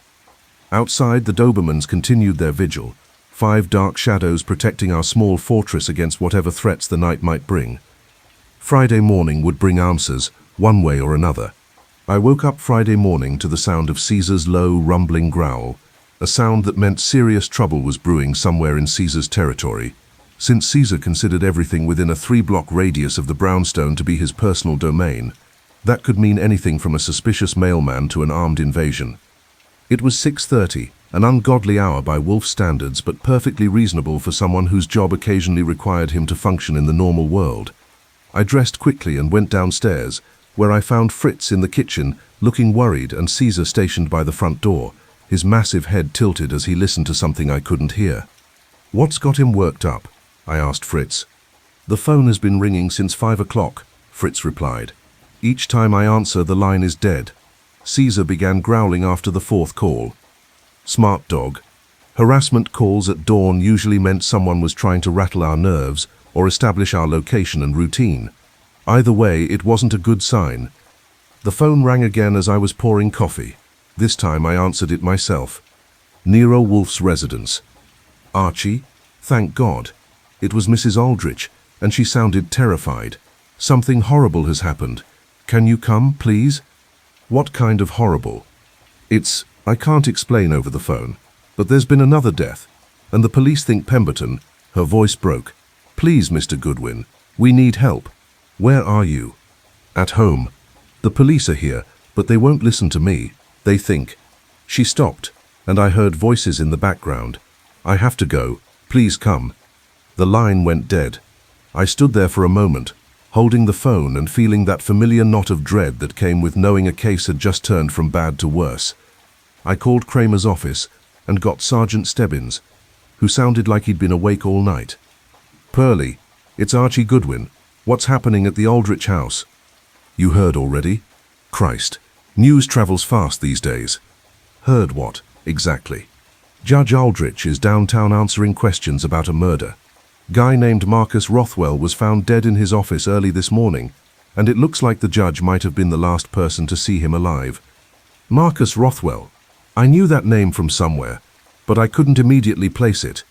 Outside, the Dobermans continued their vigil, 5 dark shadows protecting our small fortress against whatever threats the night might bring. Friday morning would bring answers, one way or another. I woke up Friday morning to the sound of Caesar's low, rumbling growl, a sound that meant serious trouble was brewing somewhere in Caesar's territory. Since Caesar considered everything within a 3-block radius of the brownstone to be his personal domain, that could mean anything from a suspicious mailman to an armed invasion. It was 6:30, an ungodly hour by Wolfe standards, but perfectly reasonable for someone whose job occasionally required him to function in the normal world. I dressed quickly and went downstairs, where I found Fritz in the kitchen, looking worried, and Caesar stationed by the front door, his massive head tilted as he listened to something I couldn't hear. "What's got him worked up?" I asked Fritz. "The phone has been ringing since 5 o'clock, Fritz replied. "Each time I answer, the line is dead." Caesar began growling after the 4th call. Smart dog. Harassment calls at dawn usually meant someone was trying to rattle our nerves or establish our location and routine. Either way, it wasn't a good sign. The phone rang again as I was pouring coffee. This time I answered it myself. Nero Wolfe's residence. "Archie?" Thank God. It was Mrs. Aldrich, and she sounded terrified. "Something horrible has happened. Can you come, please?" "What kind of horrible?" I can't explain over the phone, but there's been another death, and the police think Pemberton." Her voice broke. "Please, Mr. Goodwin, we need help." "Where are you?" "At home. The police are here, but they won't listen to me. They think." She stopped, and I heard voices in the background. "I have to go. Please come." The line went dead. I stood there for a moment, holding the phone and feeling that familiar knot of dread that came with knowing a case had just turned from bad to worse. I called Kramer's office and got Sergeant Stebbins, who sounded like he'd been awake all night. "Pearlie, it's Archie Goodwin. What's happening at the Aldrich house?" "You heard already?" "Christ, news travels fast these days." "Heard what, exactly?" "Judge Aldrich is downtown answering questions about a murder. Guy named Marcus Rothwell was found dead in his office early this morning, and it looks like the judge might have been the last person to see him alive." "Marcus Rothwell. I knew that name from somewhere, but I couldn't immediately place it.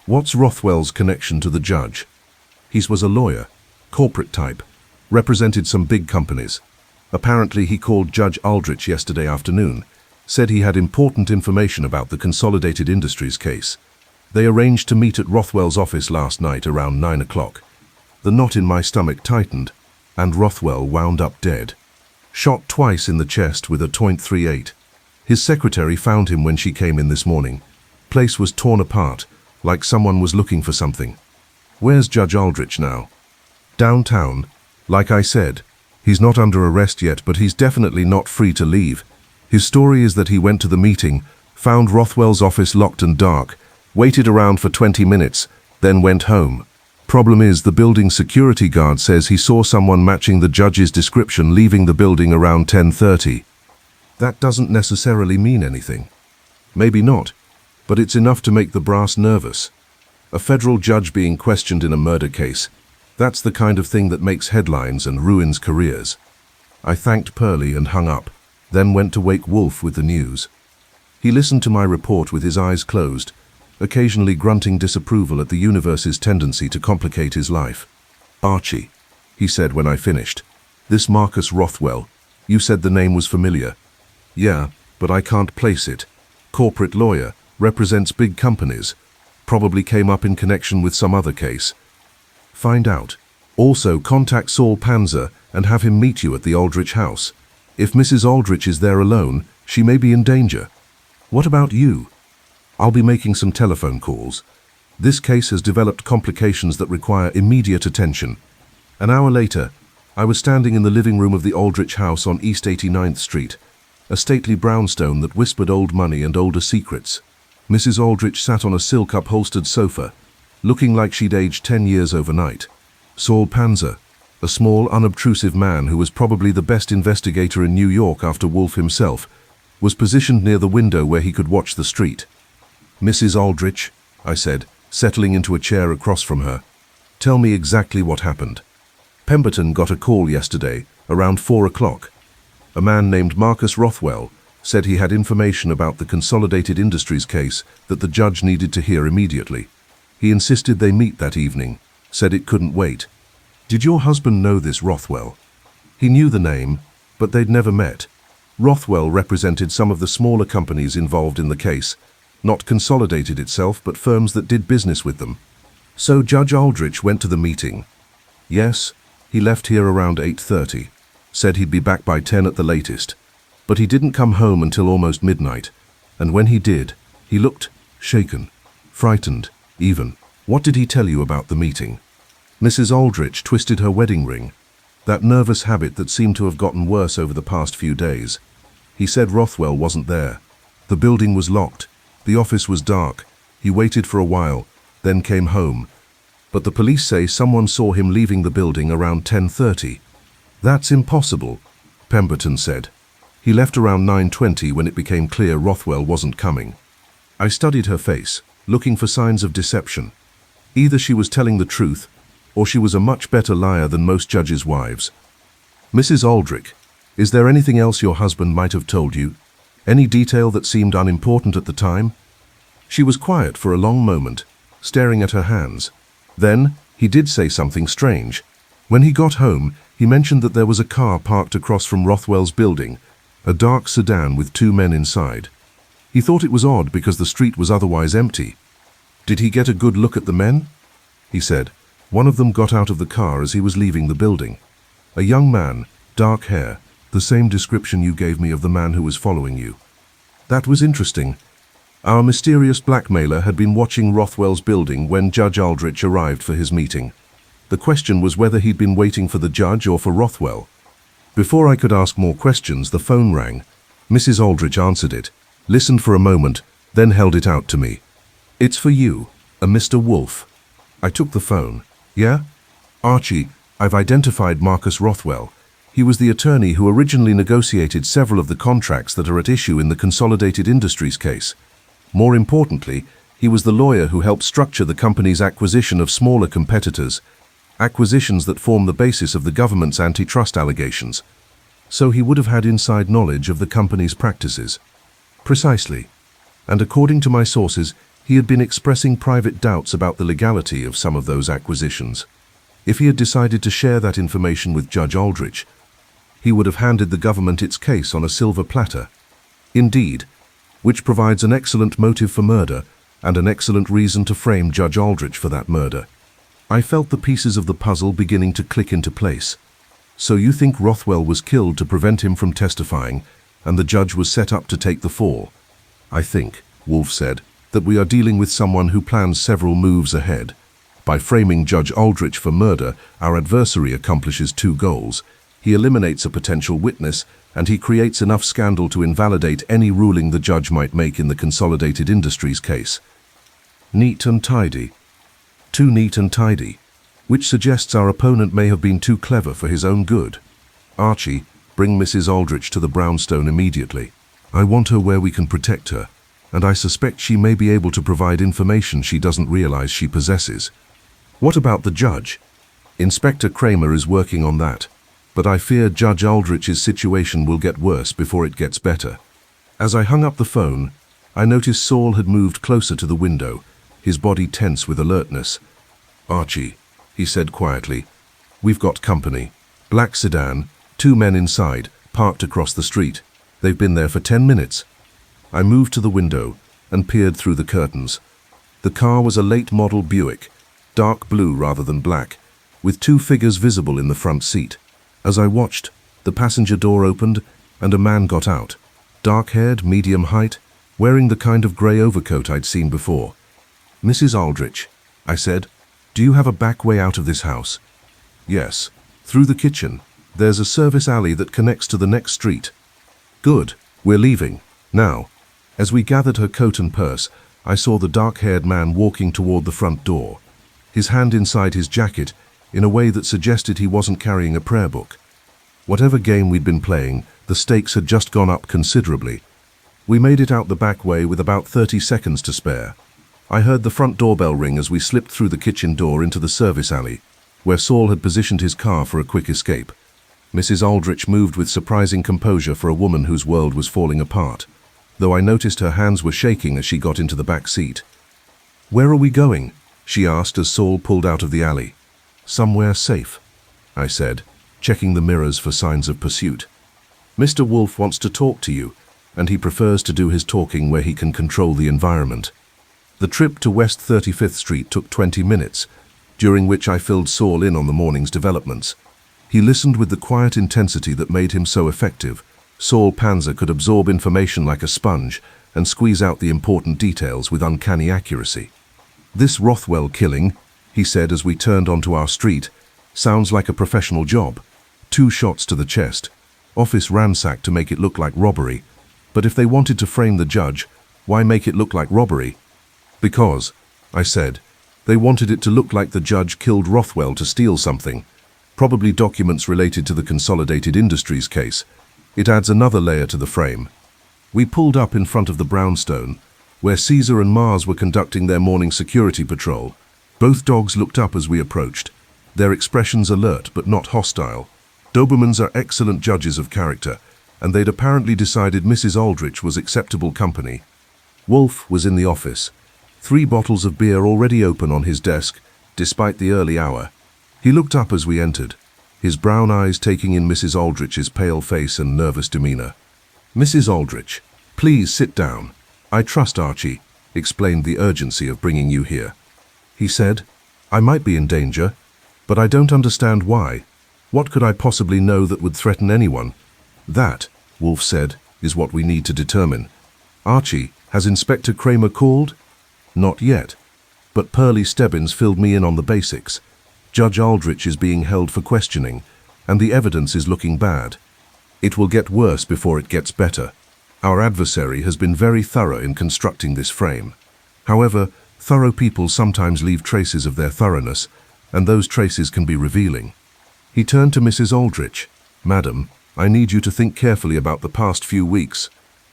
What's Rothwell's connection to the judge?" "He was a lawyer, corporate type, represented some big companies. Apparently he called Judge Aldrich yesterday afternoon, said he had important information about the Consolidated Industries case. They arranged to meet at Rothwell's office last night around 9 o'clock. The knot in my stomach tightened, and Rothwell wound up dead. Shot twice in the chest with a .38. His secretary found him when she came in this morning. Place was torn apart, like someone was looking for something." "Where's Judge Aldrich now?" "Downtown. Like I said, he's not under arrest yet, but he's definitely not free to leave. His story is that he went to the meeting, found Rothwell's office locked and dark, waited around for 20 minutes, then went home. Problem is, the building security guard says he saw someone matching the judge's description leaving the building around 10:30. That doesn't necessarily mean anything. Maybe not, but it's enough to make the brass nervous. A federal judge being questioned in a murder case, that's the kind of thing that makes headlines and ruins careers." I thanked Pearlie and hung up, then went to wake Wolfe with the news. He listened to my report with his eyes closed, occasionally grunting disapproval at the universe's tendency to complicate his life. "Archie," he said when I finished, "this Marcus Rothwell, you said the name was familiar." "Yeah, but I can't place it. Corporate lawyer, represents big companies. Probably came up in connection with some other case." "Find out. Also contact Saul Panzer and have him meet you at the Aldrich house. If Mrs. Aldrich is there alone, she may be in danger." "What about you?" "I'll be making some telephone calls. This case has developed complications that require immediate attention." An hour later, I was standing in the living room of the Aldrich house on East 89th Street, a stately brownstone that whispered old money and older secrets. Mrs. Aldrich sat on a silk upholstered sofa, looking like she'd aged 10 years overnight. Saul Panzer, a small, unobtrusive man who was probably the best investigator in New York after Wolfe himself, was positioned near the window where he could watch the street. "Mrs. Aldrich," I said, settling into a chair across from her, "tell me exactly what happened." "Pemberton got a call yesterday, around 4 o'clock. A man named Marcus Rothwell said he had information about the Consolidated Industries case that the judge needed to hear immediately. He insisted they meet that evening, said it couldn't wait." "Did your husband know this Rothwell?" "He knew the name, but they'd never met. Rothwell represented some of the smaller companies involved in the case, not Consolidated itself, but firms that did business with them." "So Judge Aldrich went to the meeting?" "Yes, he left here around 8:30, said he'd be back by 10 at the latest. But he didn't come home until almost midnight, and when he did, he looked shaken, frightened, even." "What did he tell you about the meeting?" Mrs. Aldrich twisted her wedding ring, that nervous habit that seemed to have gotten worse over the past few days. "He said Rothwell wasn't there. The building was locked. The office was dark. He waited for a while, then came home. But the police say someone saw him leaving the building around 10:30. "That's impossible," Pemberton said. "He left around 9:20 when it became clear Rothwell wasn't coming." I studied her face, looking for signs of deception. Either she was telling the truth, or she was a much better liar than most judges' wives. "Mrs. Aldrich, is there anything else your husband might have told you? Any detail that seemed unimportant at the time?" She was quiet for a long moment, staring at her hands. Then, he did say something strange. When he got home, he mentioned that there was a car parked across from Rothwell's building, a dark sedan with 2 men inside. He thought it was odd because the street was otherwise empty. "Did he get a good look at the men?" He said, "One of them got out of the car as he was leaving the building. A young man, dark hair, the same description you gave me of the man who was following you." That was interesting. Our mysterious blackmailer had been watching Rothwell's building when Judge Aldrich arrived for his meeting. The question was whether he'd been waiting for the judge or for Rothwell. Before I could ask more questions, the phone rang. Mrs. Aldrich answered it, listened for a moment, then held it out to me. "It's for you, a Mr. Wolfe." I took the phone. "Yeah? Archie, I've identified Marcus Rothwell. He was the attorney who originally negotiated several of the contracts that are at issue in the Consolidated Industries case. More importantly, he was the lawyer who helped structure the company's acquisition of smaller competitors, acquisitions that form the basis of the government's antitrust allegations. So he would have had inside knowledge of the company's practices." "Precisely. And according to my sources, he had been expressing private doubts about the legality of some of those acquisitions. If he had decided to share that information with Judge Aldrich, he would have handed the government its case on a silver platter. Indeed, which provides an excellent motive for murder and an excellent reason to frame Judge Aldrich for that murder." I felt the pieces of the puzzle beginning to click into place. "So you think Rothwell was killed to prevent him from testifying, and the judge was set up to take the fall?" "I think," Wolfe said, "that we are dealing with someone who plans several moves ahead. By framing Judge Aldrich for murder, our adversary accomplishes two goals. He eliminates a potential witness, and he creates enough scandal to invalidate any ruling the judge might make in the Consolidated Industries case." Neat and tidy. Too neat and tidy, which suggests our opponent may have been too clever for his own good. "Archie, bring Mrs. Aldrich to the brownstone immediately. I want her where we can protect her, and I suspect she may be able to provide information she doesn't realize she possesses." "What about the judge?" "Inspector Kramer is working on that, but I fear Judge Aldrich's situation will get worse before it gets better." As I hung up the phone, I noticed Saul had moved closer to the window, his body tense with alertness. "Archie," he said quietly, "we've got company. Black sedan, 2 men inside, parked across the street. They've been there for 10 minutes. I moved to the window and peered through the curtains. The car was a late-model Buick, dark blue rather than black, with 2 figures visible in the front seat. As I watched, the passenger door opened and a man got out, dark-haired, medium height, wearing the kind of grey overcoat I'd seen before. "Mrs. Aldrich," I said, "do you have a back way out of this house?" "Yes, through the kitchen. There's a service alley that connects to the next street." "Good, we're leaving. Now." As we gathered her coat and purse, I saw the dark-haired man walking toward the front door, his hand inside his jacket in a way that suggested he wasn't carrying a prayer book. Whatever game we'd been playing, the stakes had just gone up considerably. We made it out the back way with about 30 seconds to spare. I heard the front doorbell ring as we slipped through the kitchen door into the service alley, where Saul had positioned his car for a quick escape. Mrs. Aldrich moved with surprising composure for a woman whose world was falling apart, though I noticed her hands were shaking as she got into the back seat. "Where are we going?" she asked as Saul pulled out of the alley. "Somewhere safe," I said, checking the mirrors for signs of pursuit. "Mr. Wolfe wants to talk to you, and he prefers to do his talking where he can control the environment." The trip to West 35th Street took 20 minutes, during which I filled Saul in on the morning's developments. He listened with the quiet intensity that made him so effective. Saul Panzer could absorb information like a sponge and squeeze out the important details with uncanny accuracy. "This Rothwell killing," he said as we turned onto our street, "sounds like a professional job. 2 shots to the chest, office ransacked to make it look like robbery. But if they wanted to frame the judge, why make it look like robbery?" "Because," I said, "they wanted it to look like the judge killed Rothwell to steal something, probably documents related to the Consolidated Industries case. It adds another layer to the frame." We pulled up in front of the brownstone, where Caesar and Mars were conducting their morning security patrol. Both dogs looked up as we approached, their expressions alert but not hostile. Dobermans are excellent judges of character, and they'd apparently decided Mrs. Aldrich was acceptable company. Wolfe was in the office, 3 bottles of beer already open on his desk, despite the early hour. He looked up as we entered, his brown eyes taking in Mrs. Aldrich's pale face and nervous demeanor. "Mrs. Aldrich, please sit down. I trust Archie explained the urgency of bringing you here." He said, "I might be in danger, but I don't understand why. What could I possibly know that would threaten anyone?" "That," Wolfe said, "is what we need to determine. Archie, has Inspector Kramer called?" "Not yet, but Pearlie Stebbins filled me in on the basics. Judge Aldrich is being held for questioning, and the evidence is looking bad. It will get worse before it gets better. Our adversary has been very thorough in constructing this frame. However, thorough people sometimes leave traces of their thoroughness, and those traces can be revealing. He turned to Mrs. Aldrich. Madam, I need you to think carefully about the past few weeks.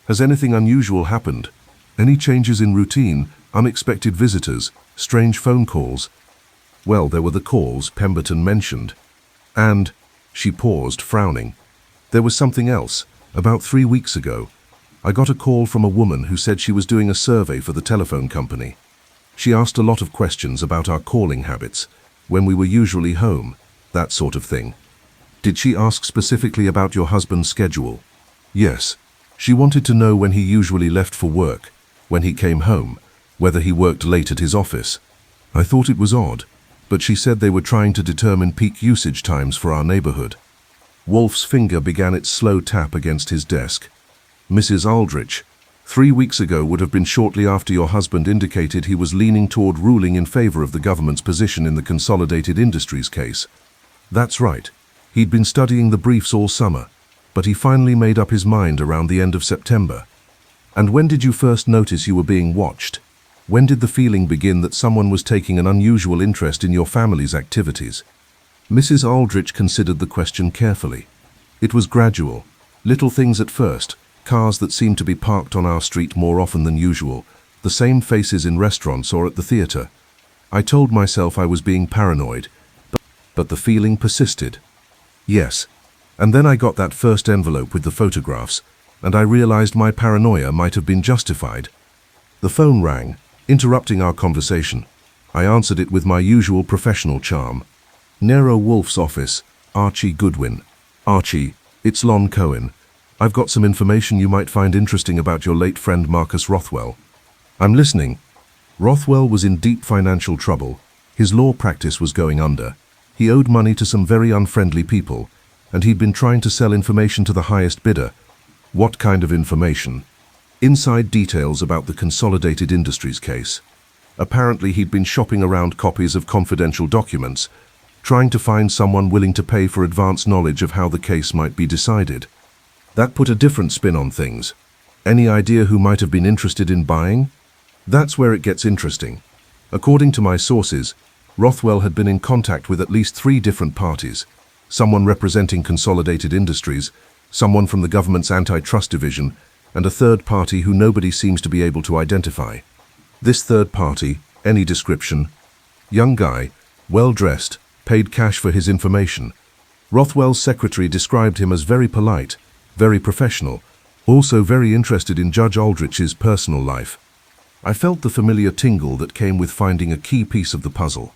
Has anything unusual happened? Any changes in routine, unexpected visitors, strange phone calls? Well, there were the calls Pemberton mentioned. And, she paused, frowning. There was something else. About 3 weeks ago, I got a call from a woman who said she was doing a survey for the telephone company. She asked a lot of questions about our calling habits, when we were usually home, that sort of thing. Did she ask specifically about your husband's schedule? Yes. She wanted to know when he usually left for work, when he came home, whether he worked late at his office. I thought it was odd, but she said they were trying to determine peak usage times for our neighborhood. Wolfe's finger began its slow tap against his desk. Mrs. Aldrich, 3 weeks ago would have been shortly after your husband indicated he was leaning toward ruling in favor of the government's position in the Consolidated Industries case. That's right. He'd been studying the briefs all summer, but he finally made up his mind around the end of September. And when did you first notice you were being watched? When did the feeling begin that someone was taking an unusual interest in your family's activities? Mrs. Aldrich considered the question carefully. It was gradual. Little things at first, cars that seemed to be parked on our street more often than usual, the same faces in restaurants or at the theater. I told myself I was being paranoid, but the feeling persisted. Yes. And then I got that first envelope with the photographs, and I realized my paranoia might have been justified. The phone rang, interrupting our conversation. I answered it with my usual professional charm. Nero Wolfe's office, Archie Goodwin. Archie, it's Lon Cohen. I've got some information you might find interesting about your late friend Marcus Rothwell. I'm listening. Rothwell was in deep financial trouble. His law practice was going under. He owed money to some very unfriendly people, and he'd been trying to sell information to the highest bidder. What kind of information? Inside details about the Consolidated Industries case. Apparently he'd been shopping around copies of confidential documents, trying to find someone willing to pay for advance knowledge of how the case might be decided. That put a different spin on things. Any idea who might have been interested in buying? That's where it gets interesting. According to my sources, Rothwell had been in contact with at least 3 different parties. Someone representing Consolidated Industries, someone from the government's antitrust division, and a third party who nobody seems to be able to identify. This third party, any description? Young guy, well-dressed, paid cash for his information. Rothwell's secretary described him as very polite, very professional, also very interested in Judge Aldrich's personal life. I felt the familiar tingle that came with finding a key piece of the puzzle.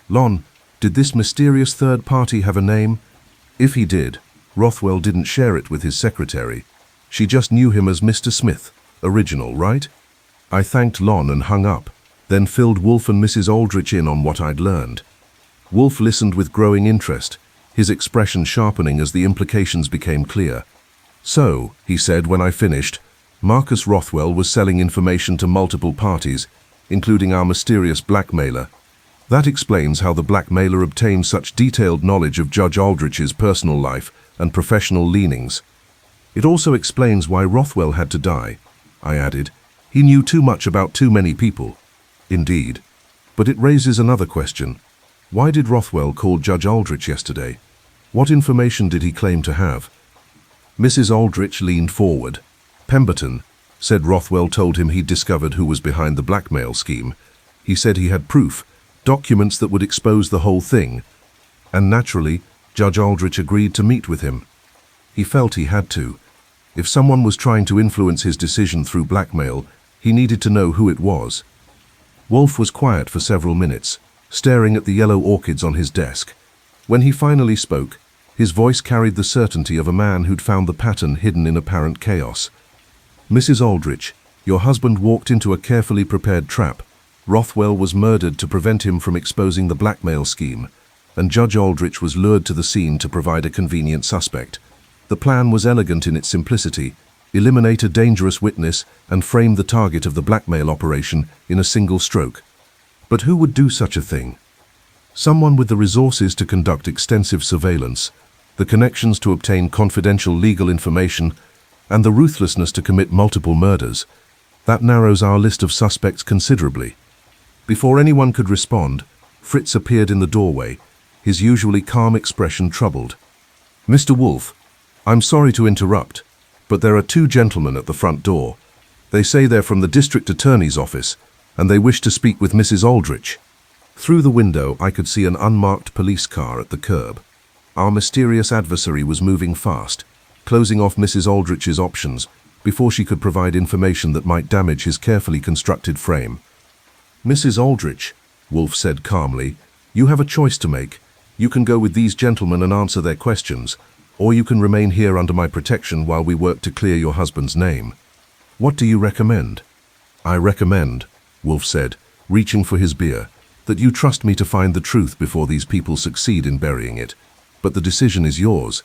Lon, did this mysterious third party have a name? If he did, Rothwell didn't share it with his secretary. She just knew him as Mr. Smith, original, right? I thanked Lon and hung up, then filled Wolfe and Mrs. Aldrich in on what I'd learned. Wolfe listened with growing interest, his expression sharpening as the implications became clear. So, he said when I finished, Marcus Rothwell was selling information to multiple parties, including our mysterious blackmailer. That explains how the blackmailer obtained such detailed knowledge of Judge Aldrich's personal life and professional leanings. It also explains why Rothwell had to die, I added. He knew too much about too many people. Indeed. But it raises another question. Why did Rothwell call Judge Aldrich yesterday? What information did he claim to have? Mrs. Aldrich leaned forward. Pemberton said Rothwell told him he'd discovered who was behind the blackmail scheme. He said he had proof, documents that would expose the whole thing. And naturally, Judge Aldrich agreed to meet with him. He felt he had to. If someone was trying to influence his decision through blackmail, he needed to know who it was. Wolfe was quiet for several minutes, staring at the yellow orchids on his desk. When he finally spoke, his voice carried the certainty of a man who'd found the pattern hidden in apparent chaos. Mrs. Aldrich, your husband walked into a carefully prepared trap. Rothwell was murdered to prevent him from exposing the blackmail scheme, and Judge Aldrich was lured to the scene to provide a convenient suspect. The plan was elegant in its simplicity: eliminate a dangerous witness and frame the target of the blackmail operation in a single stroke. But who would do such a thing? Someone with the resources to conduct extensive surveillance, the connections to obtain confidential legal information, and the ruthlessness to commit multiple murders. That narrows our list of suspects considerably. Before anyone could respond, Fritz appeared in the doorway, his usually calm expression troubled. "Mr. Wolfe, I'm sorry to interrupt, but there are two gentlemen at the front door. They say they're from the district attorney's office, and they wish to speak with Mrs. Aldrich." Through the window, I could see an unmarked police car at the curb. Our mysterious adversary was moving fast, closing off Mrs. Aldrich's options before she could provide information that might damage his carefully constructed frame. "Mrs. Aldrich," Wolfe said calmly, "you have a choice to make. You can go with these gentlemen and answer their questions, or you can remain here under my protection while we work to clear your husband's name. What do you recommend?" "I recommend," Wolfe said, reaching for his beer, "that you trust me to find the truth before these people succeed in burying it. But the decision is yours."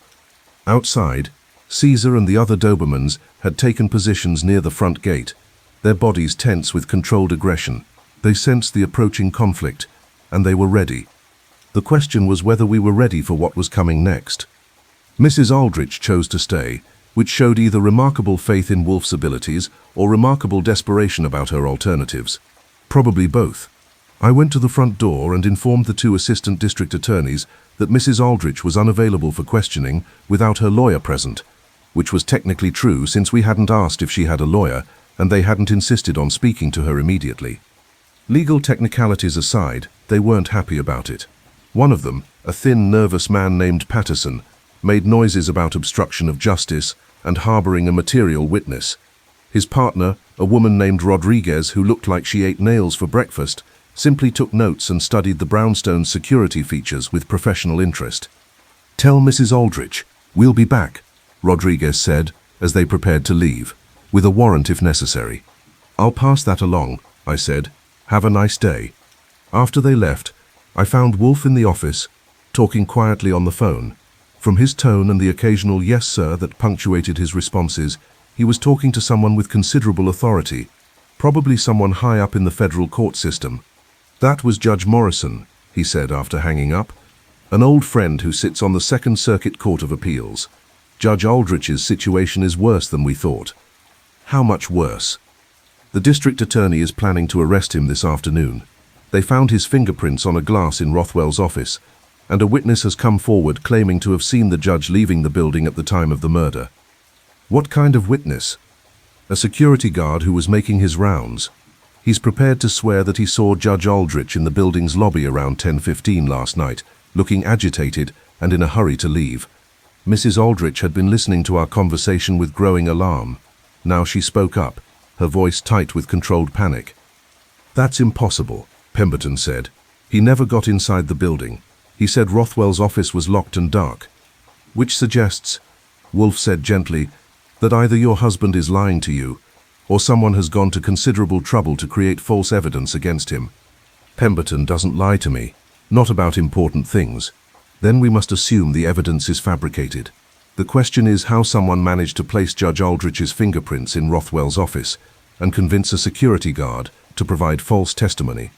Outside, Caesar and the other Dobermans had taken positions near the front gate, their bodies tense with controlled aggression. They sensed the approaching conflict, and they were ready. The question was whether we were ready for what was coming next. Mrs. Aldrich chose to stay, which showed either remarkable faith in Wolfe's abilities or remarkable desperation about her alternatives. Probably both. I went to the front door and informed the two assistant district attorneys that Mrs. Aldrich was unavailable for questioning without her lawyer present, which was technically true since we hadn't asked if she had a lawyer and they hadn't insisted on speaking to her immediately. Legal technicalities aside, they weren't happy about it. One of them, a thin, nervous man named Patterson, made noises about obstruction of justice and harboring a material witness. His partner, a woman named Rodriguez who looked like she ate nails for breakfast, simply took notes and studied the brownstone security features with professional interest. "Tell Mrs. Aldrich, we'll be back," Rodriguez said as they prepared to leave, "with a warrant if necessary." "I'll pass that along," I said. "Have a nice day." After they left, I found Wolfe in the office, talking quietly on the phone. From his tone and the occasional "yes, sir" that punctuated his responses, he was talking to someone with considerable authority, probably someone high up in the federal court system. "That was Judge Morrison," he said after hanging up, "an old friend who sits on the Second Circuit Court of Appeals. Judge Aldrich's situation is worse than we thought." "How much worse?" "The district attorney is planning to arrest him this afternoon. They found his fingerprints on a glass in Rothwell's office, and a witness has come forward claiming to have seen the judge leaving the building at the time of the murder." "What kind of witness?" "A security guard who was making his rounds. He's prepared to swear that he saw Judge Aldrich in the building's lobby around 10:15 last night, looking agitated and in a hurry to leave. Mrs. Aldrich had been listening to our conversation with growing alarm. Now she spoke up, her voice tight with controlled panic. "That's impossible," Pemberton said. "He never got inside the building. He said Rothwell's office was locked and dark." "Which suggests," Wolfe said gently, "that either your husband is lying to you, or someone has gone to considerable trouble to create false evidence against him." "Pemberton doesn't lie to me, not about important things. Then we must assume the evidence is fabricated. The question is how someone managed to place Judge Aldrich's fingerprints in Rothwell's office and convince a security guard to provide false testimony."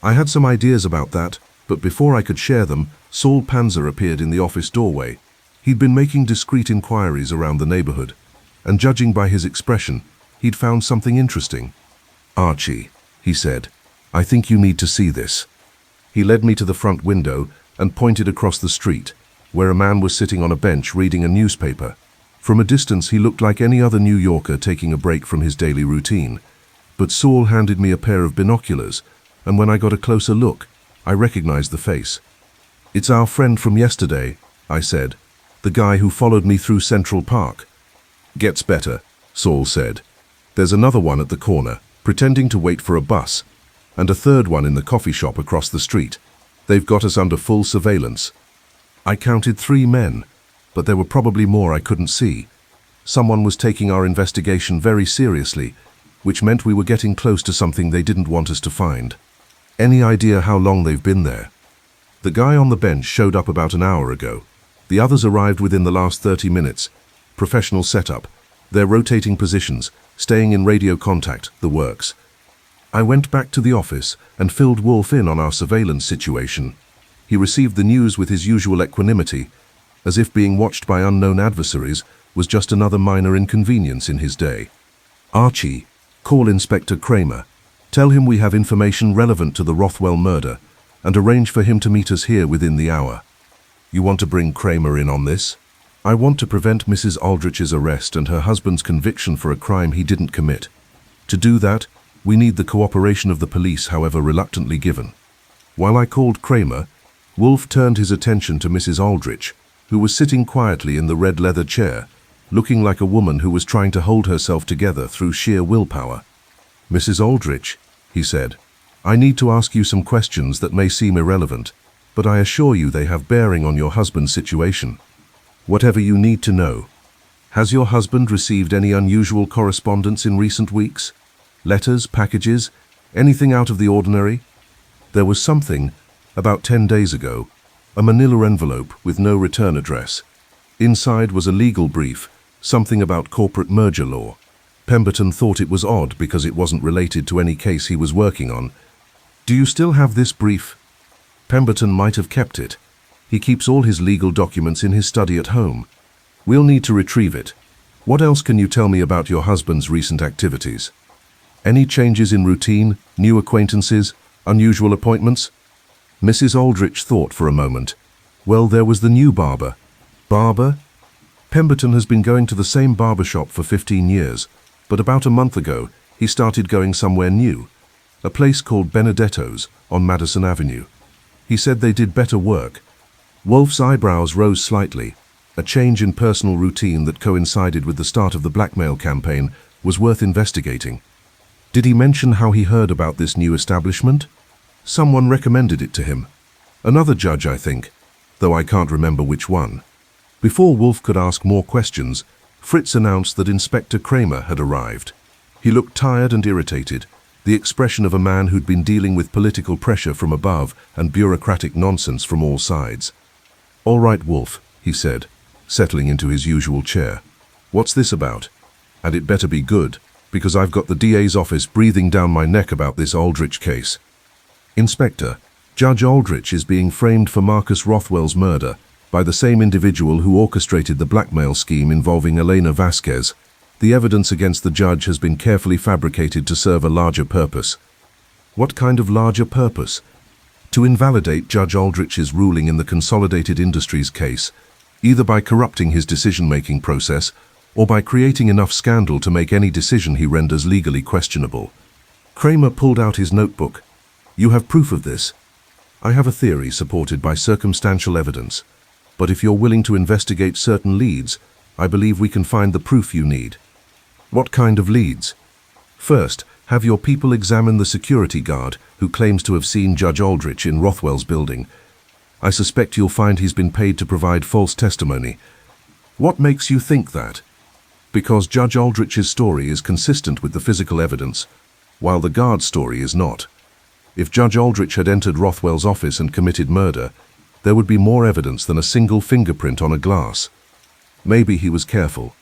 I had some ideas about that, but before I could share them, Saul Panzer appeared in the office doorway. He'd been making discreet inquiries around the neighborhood, and judging by his expression, he'd found something interesting. "Archie," he said, "I think you need to see this." He led me to the front window and pointed across the street, where a man was sitting on a bench reading a newspaper. From a distance, he looked like any other New Yorker taking a break from his daily routine. But Saul handed me a pair of binoculars, and when I got a closer look, I recognized the face. "It's our friend from yesterday," I said, "the guy who followed me through Central Park." "Gets better," Saul said. "There's another one at the corner, pretending to wait for a bus, and a third one in the coffee shop across the street. They've got us under full surveillance." I counted 3 men, but there were probably more I couldn't see. Someone was taking our investigation very seriously, which meant we were getting close to something they didn't want us to find. "Any idea how long they've been there?" "The guy on the bench showed up about an hour ago. The others arrived within the last 30 minutes. Professional setup. They're rotating positions, staying in radio contact, the works." I went back to the office and filled Wolfe in on our surveillance situation. He received the news with his usual equanimity, as if being watched by unknown adversaries was just another minor inconvenience in his day. "Archie, call Inspector Kramer. Tell him we have information relevant to the Rothwell murder and arrange for him to meet us here within the hour." "You want to bring Kramer in on this?" "I want to prevent Mrs. Aldrich's arrest and her husband's conviction for a crime he didn't commit. To do that, we need the cooperation of the police, however reluctantly given." While I called Kramer, Wolfe turned his attention to Mrs. Aldrich, who was sitting quietly in the red leather chair, looking like a woman who was trying to hold herself together through sheer willpower. "Mrs. Aldrich," he said, "I need to ask you some questions that may seem irrelevant, but I assure you they have bearing on your husband's situation. Whatever you need to know. Has your husband received any unusual correspondence in recent weeks? Letters, packages, anything out of the ordinary?" "There was something, about 10 days ago, a manila envelope with no return address. Inside was a legal brief, something about corporate merger law. Pemberton thought it was odd because it wasn't related to any case he was working on. Do you still have this brief?" "Pemberton might have kept it. He keeps all his legal documents in his study at home. We'll need to retrieve it. What else can you tell me about your husband's recent activities? Any changes in routine, new acquaintances, unusual appointments?" Mrs. Aldrich thought for a moment. "Well, there was the new barber." "Barber? Pemberton has been going to the same barber shop for 15 years, but about a month ago, he started going somewhere new, a place called Benedetto's on Madison Avenue. He said they did better work." Wolfe's eyebrows rose slightly. A change in personal routine that coincided with the start of the blackmail campaign was worth investigating. "Did he mention how he heard about this new establishment?" "Someone recommended it to him. Another judge, I think, though I can't remember which one." Before Wolfe could ask more questions, Fritz announced that Inspector Kramer had arrived. He looked tired and irritated, the expression of a man who'd been dealing with political pressure from above and bureaucratic nonsense from all sides. "All right, Wolfe," he said, settling into his usual chair. "What's this about? And it better be good, because I've got the DA's office breathing down my neck about this Aldrich case." "Inspector, Judge Aldrich is being framed for Marcus Rothwell's murder by the same individual who orchestrated the blackmail scheme involving Elena Vasquez. The evidence against the judge has been carefully fabricated to serve a larger purpose." "What kind of larger purpose?" "To invalidate Judge Aldrich's ruling in the Consolidated Industries case, either by corrupting his decision-making process or by creating enough scandal to make any decision he renders legally questionable." Kramer pulled out his notebook. "You have proof of this?" "I have a theory supported by circumstantial evidence, but if you're willing to investigate certain leads, I believe we can find the proof you need." "What kind of leads?" "First, have your people examine the security guard who claims to have seen Judge Aldrich in Rothwell's building. I suspect you'll find he's been paid to provide false testimony." "What makes you think that?" "Because Judge Aldrich's story is consistent with the physical evidence, while the guard's story is not. If Judge Aldrich had entered Rothwell's office and committed murder, there would be more evidence than a single fingerprint on a glass. Maybe he was careful."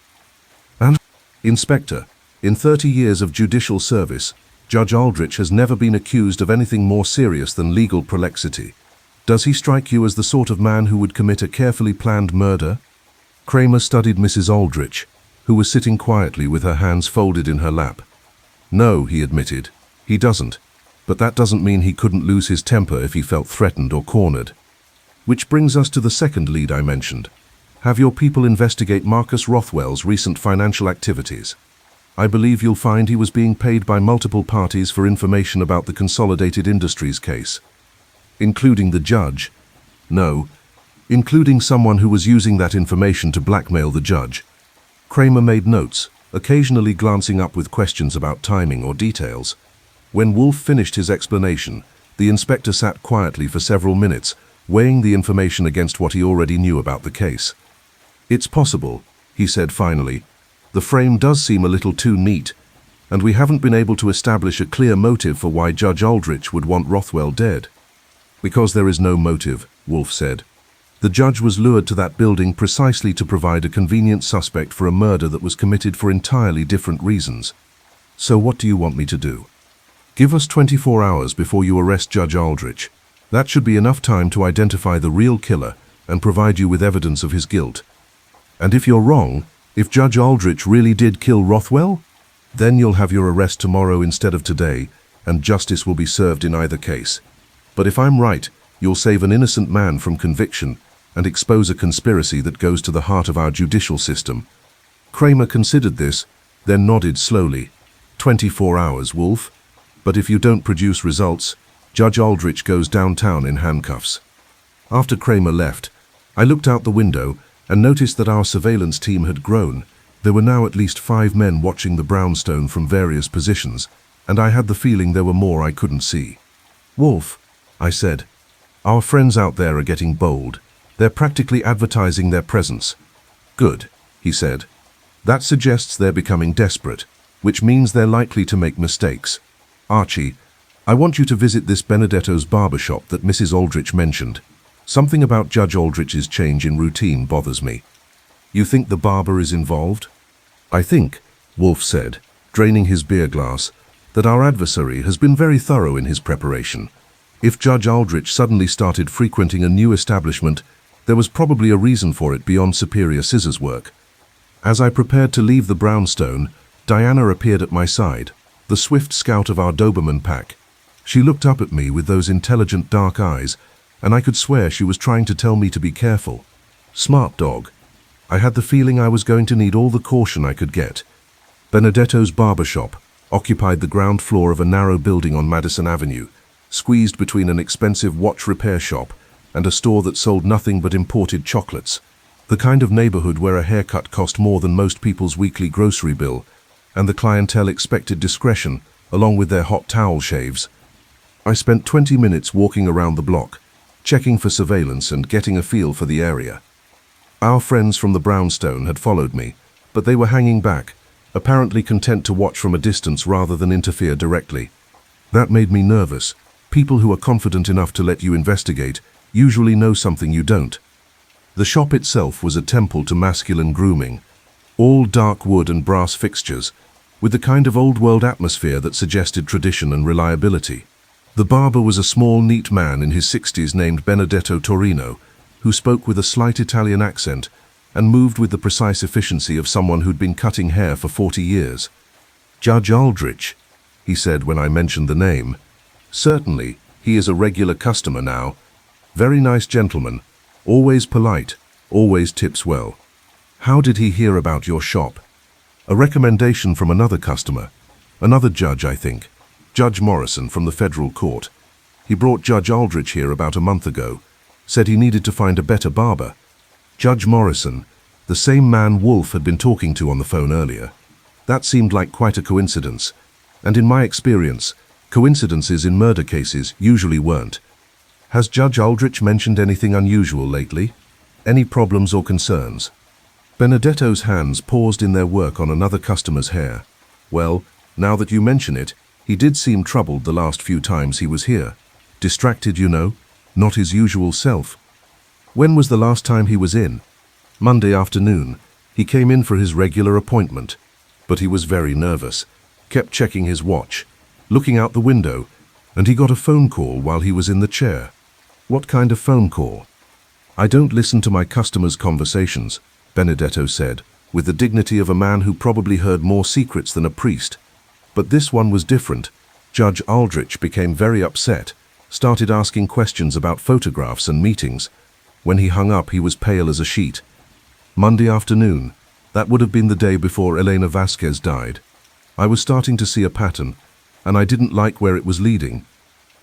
"And, Inspector, in 30 years of judicial service, Judge Aldrich has never been accused of anything more serious than legal prolixity. Does he strike you as the sort of man who would commit a carefully planned murder?" Kramer studied Mrs. Aldrich, who was sitting quietly with her hands folded in her lap. "No," he admitted, "he doesn't. But that doesn't mean he couldn't lose his temper if he felt threatened or cornered." Which brings us to the second lead I mentioned. Have your people investigate Marcus Rothwell's recent financial activities. I believe you'll find he was being paid by multiple parties for information about the Consolidated Industries case. Including the judge? No, including someone who was using that information to blackmail the judge. Kramer made notes, occasionally glancing up with questions about timing or details. When Wolfe finished his explanation, the inspector sat quietly for several minutes, weighing the information against what he already knew about the case. "It's possible," he said finally. "The frame does seem a little too neat, and we haven't been able to establish a clear motive for why Judge Aldrich would want Rothwell dead." "Because there is no motive," Wolfe said. "The judge was lured to that building precisely to provide a convenient suspect for a murder that was committed for entirely different reasons. So what do you want me to do?" "Give us 24 hours before you arrest Judge Aldrich. That should be enough time to identify the real killer and provide you with evidence of his guilt. And if you're wrong, if Judge Aldrich really did kill Rothwell, then you'll have your arrest tomorrow instead of today, and justice will be served in either case. But if I'm right, you'll save an innocent man from conviction and expose a conspiracy that goes to the heart of our judicial system. Kramer considered this, then nodded slowly. 24 hours, Wolfe. But if you don't produce results, Judge Aldrich goes downtown in handcuffs. After Kramer left, I looked out the window and noticed that our surveillance team had grown. There were now at least 5 men watching the brownstone from various positions, and I had the feeling there were more I couldn't see. "Wolfe," I said, "our friends out there are getting bold. They're practically advertising their presence." "Good," he said. "That suggests they're becoming desperate, which means they're likely to make mistakes. Archie, I want you to visit this Benedetto's barber shop that Mrs. Aldrich mentioned. Something about Judge Aldrich's change in routine bothers me." "You think the barber is involved?" "I think," Wolfe said, draining his beer glass, "that our adversary has been very thorough in his preparation. If Judge Aldrich suddenly started frequenting a new establishment, there was probably a reason for it beyond superior scissors work." As I prepared to leave the brownstone, Diana appeared at my side, the swift scout of our Doberman pack. She looked up at me with those intelligent dark eyes, and I could swear she was trying to tell me to be careful. Smart dog. I had the feeling I was going to need all the caution I could get. Benedetto's barber shop occupied the ground floor of a narrow building on Madison Avenue, squeezed between an expensive watch repair shop and a store that sold nothing but imported chocolates. The kind of neighborhood where a haircut cost more than most people's weekly grocery bill, and the clientele expected discretion, along with their hot towel shaves. I spent 20 minutes walking around the block, checking for surveillance and getting a feel for the area. Our friends from the brownstone had followed me, but they were hanging back, apparently content to watch from a distance rather than interfere directly. That made me nervous. People who are confident enough to let you investigate usually know something you don't. The shop itself was a temple to masculine grooming, all dark wood and brass fixtures, with the kind of old-world atmosphere that suggested tradition and reliability. The barber was a small, neat man in his 60s named Benedetto Torino, who spoke with a slight Italian accent and moved with the precise efficiency of someone who'd been cutting hair for 40 years. "Judge Aldrich," he said when I mentioned the name. "Certainly, he is a regular customer now. Very nice gentleman, always polite, always tips well. How did he hear about your shop?" "A recommendation from another customer. Another judge, I think. Judge Morrison from the federal court. He brought Judge Aldrich here about a month ago. Said he needed to find a better barber." Judge Morrison, the same man Wolfe had been talking to on the phone earlier. That seemed like quite a coincidence, and in my experience, coincidences in murder cases usually weren't. "Has Judge Aldrich mentioned anything unusual lately? Any problems or concerns?" Benedetto's hands paused in their work on another customer's hair. "Well, now that you mention it, he did seem troubled the last few times he was here. Distracted, you know, not his usual self." "When was the last time he was in?" "Monday afternoon. He came in for his regular appointment. But he was very nervous, kept checking his watch, looking out the window, and he got a phone call while he was in the chair." "What kind of phone call?" "I don't listen to my customers' conversations," Benedetto said, with the dignity of a man who probably heard more secrets than a priest. "But this one was different. Judge Aldrich became very upset, started asking questions about photographs and meetings. When he hung up, he was pale as a sheet." "Monday afternoon. That would have been the day before Elena Vasquez died. I was starting to see a pattern, and I didn't like where it was leading.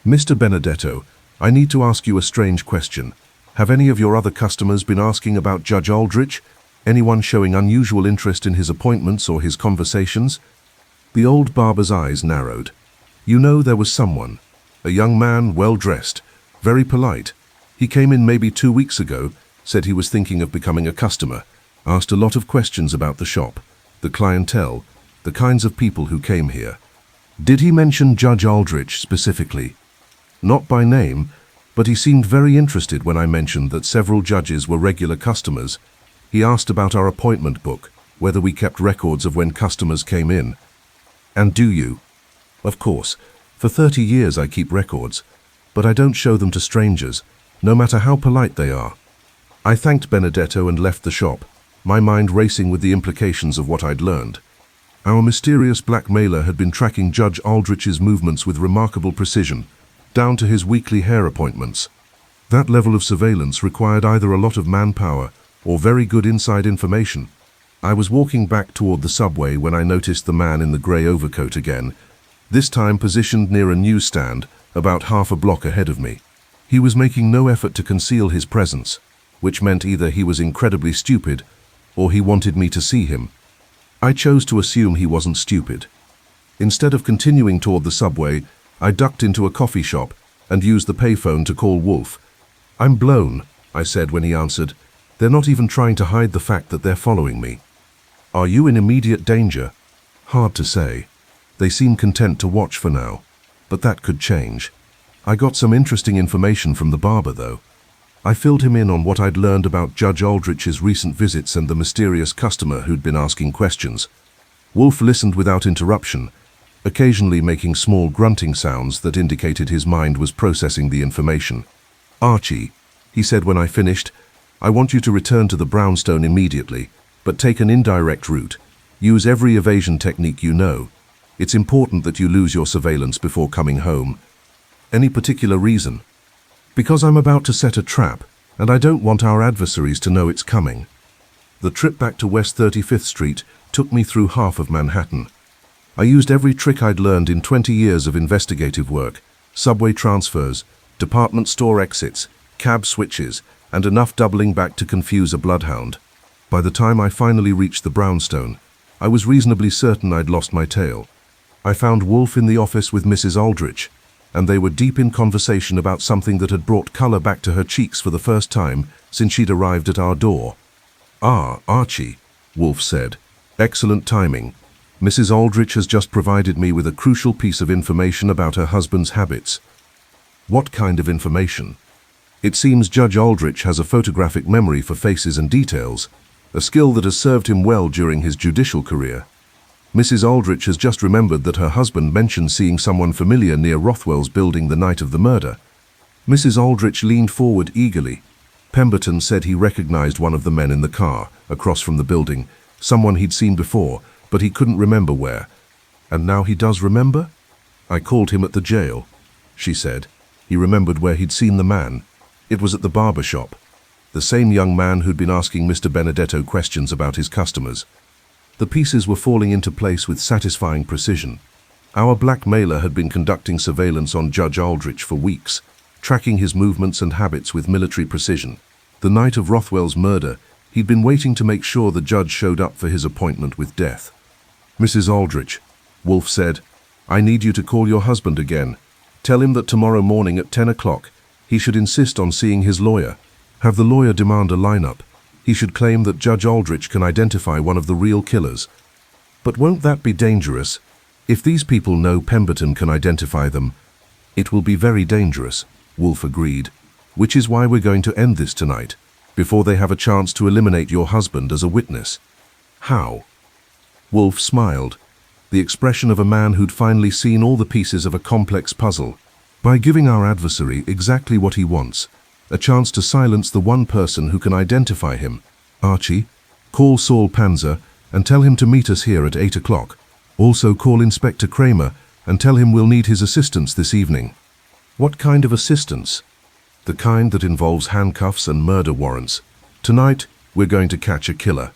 Mr. Benedetto, I need to ask you a strange question. Have any of your other customers been asking about Judge Aldrich? Anyone showing unusual interest in his appointments or his conversations?" The old barber's eyes narrowed. "You know, there was someone. A young man, well-dressed, very polite. He came in maybe 2 weeks ago, said he was thinking of becoming a customer, asked a lot of questions about the shop, the clientele, the kinds of people who came here." "Did he mention Judge Aldrich specifically?" "Not by name, but he seemed very interested when I mentioned that several judges were regular customers. He asked about our appointment book, whether we kept records of when customers came in." "And do you?" "Of course. For 30 years I keep records. but I don't show them to strangers, no matter how polite they are. I thanked Benedetto and left the shop, my mind racing with the implications of what I'd learned. Our mysterious blackmailer had been tracking Judge Aldrich's movements with remarkable precision, down to his weekly hair appointments. That level of surveillance required either a lot of manpower or very good inside information. I was walking back toward the subway when I noticed the man in the grey overcoat again, this time positioned near a newsstand about half a block ahead of me. He was making no effort to conceal his presence, which meant either he was incredibly stupid or he wanted me to see him. I chose to assume he wasn't stupid. Instead of continuing toward the subway, I ducked into a coffee shop and used the payphone to call Wolfe. "I'm blown," I said when he answered. "They're not even trying to hide the fact that they're following me." "Are you in immediate danger?" "Hard to say. They seem content to watch for now, but that could change. I got some interesting information from the barber, though." I filled him in on what I'd learned about Judge Aldrich's recent visits and the mysterious customer who'd been asking questions. Wolfe listened without interruption, occasionally making small grunting sounds that indicated his mind was processing the information. "Archie," he said when I finished, "I want you to return to the brownstone immediately, but take an indirect route. Use every evasion technique you know. It's important that you lose your surveillance before coming home." "Any particular reason?" "Because I'm about to set a trap, and I don't want our adversaries to know it's coming." The trip back to West 35th Street took me through half of Manhattan. I used every trick I'd learned in 20 years of investigative work: subway transfers, department store exits, cab switches, and enough doubling back to confuse a bloodhound. By the time I finally reached the brownstone, I was reasonably certain I'd lost my tail. I found Wolfe in the office with Mrs. Aldrich, and they were deep in conversation about something that had brought color back to her cheeks for the first time since she'd arrived at our door. "Ah, Archie," Wolfe said. "Excellent timing. Mrs. Aldrich has just provided me with a crucial piece of information about her husband's habits." "What kind of information?" "It seems Judge Aldrich has a photographic memory for faces and details, a skill that has served him well during his judicial career. Mrs. Aldrich has just remembered that her husband mentioned seeing someone familiar near Rothwell's building the night of the murder." Mrs. Aldrich leaned forward eagerly. "Pemberton said he recognized one of the men in the car, across from the building, someone he'd seen before, but he couldn't remember where." "And now he does remember?" "I called him at the jail," she said. "He remembered where he'd seen the man. It was at the barber shop. The same young man who'd been asking Mr. Benedetto questions about his customers." The pieces were falling into place with satisfying precision. Our blackmailer had been conducting surveillance on Judge Aldrich for weeks, tracking his movements and habits with military precision. The night of Rothwell's murder, he'd been waiting to make sure the judge showed up for his appointment with death. "Mrs. Aldrich," Wolfe said, "I need you to call your husband again. Tell him that tomorrow morning at 10 o'clock, he should insist on seeing his lawyer. Have the lawyer demand a lineup. He should claim that Judge Aldrich can identify one of the real killers." "But won't that be dangerous? If these people know Pemberton can identify them, it will be very dangerous," Wolfe agreed. "Which is why we're going to end this tonight, before they have a chance to eliminate your husband as a witness." "How?" Wolfe smiled, the expression of a man who'd finally seen all the pieces of a complex puzzle. "By giving our adversary exactly what he wants. A chance to silence the one person who can identify him. Archie, call Saul Panzer and tell him to meet us here at 8 o'clock. Also call Inspector Kramer and tell him we'll need his assistance this evening." "What kind of assistance?" "The kind that involves handcuffs and murder warrants. Tonight, we're going to catch a killer."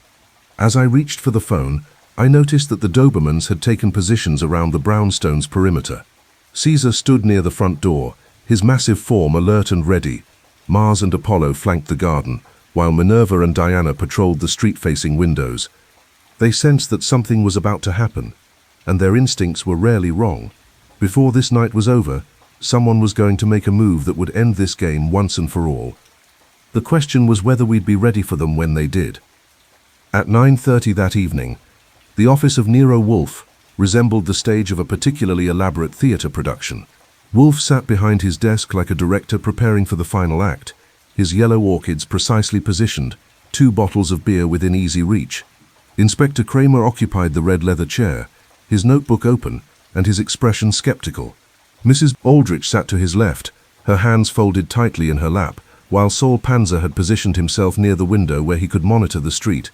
As I reached for the phone, I noticed that the Dobermans had taken positions around the brownstone's perimeter. Caesar stood near the front door, his massive form alert and ready. Mars and Apollo flanked the garden, while Minerva and Diana patrolled the street-facing windows. They sensed that something was about to happen, and their instincts were rarely wrong. Before this night was over, someone was going to make a move that would end this game once and for all. The question was whether we'd be ready for them when they did. At 9:30 that evening, the office of Nero Wolfe resembled the stage of a particularly elaborate theater production. Wolfe sat behind his desk like a director preparing for the final act, his yellow orchids precisely positioned, 2 bottles of beer within easy reach. Inspector Kramer occupied the red leather chair, his notebook open and his expression skeptical. Mrs. Aldrich sat to his left, her hands folded tightly in her lap, while Saul Panzer had positioned himself near the window where he could monitor the street.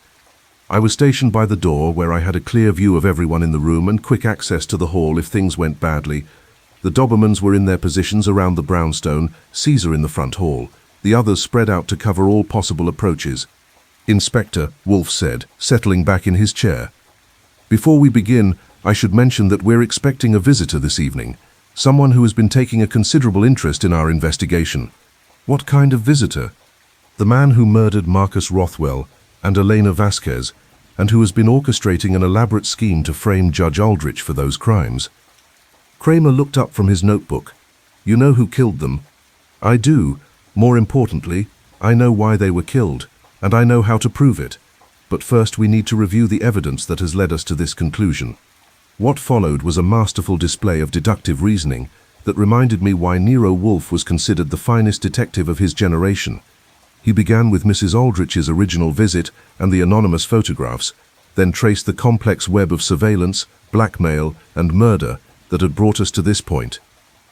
I was stationed by the door, where I had a clear view of everyone in the room and quick access to the hall if things went badly. The Dobermans were in their positions around the brownstone, Caesar in the front hall, the others spread out to cover all possible approaches. "Inspector," Wolfe said, settling back in his chair. "Before we begin, I should mention that we're expecting a visitor this evening, someone who has been taking a considerable interest in our investigation." "What kind of visitor?" "The man who murdered Marcus Rothwell and Elena Vasquez, and who has been orchestrating an elaborate scheme to frame Judge Aldrich for those crimes." Kramer looked up from his notebook. "You know who killed them?" "I do. More importantly, I know why they were killed, and I know how to prove it. But first we need to review the evidence that has led us to this conclusion." What followed was a masterful display of deductive reasoning that reminded me why Nero Wolfe was considered the finest detective of his generation. He began with Mrs. Aldrich's original visit and the anonymous photographs, then traced the complex web of surveillance, blackmail, and murder that had brought us to this point.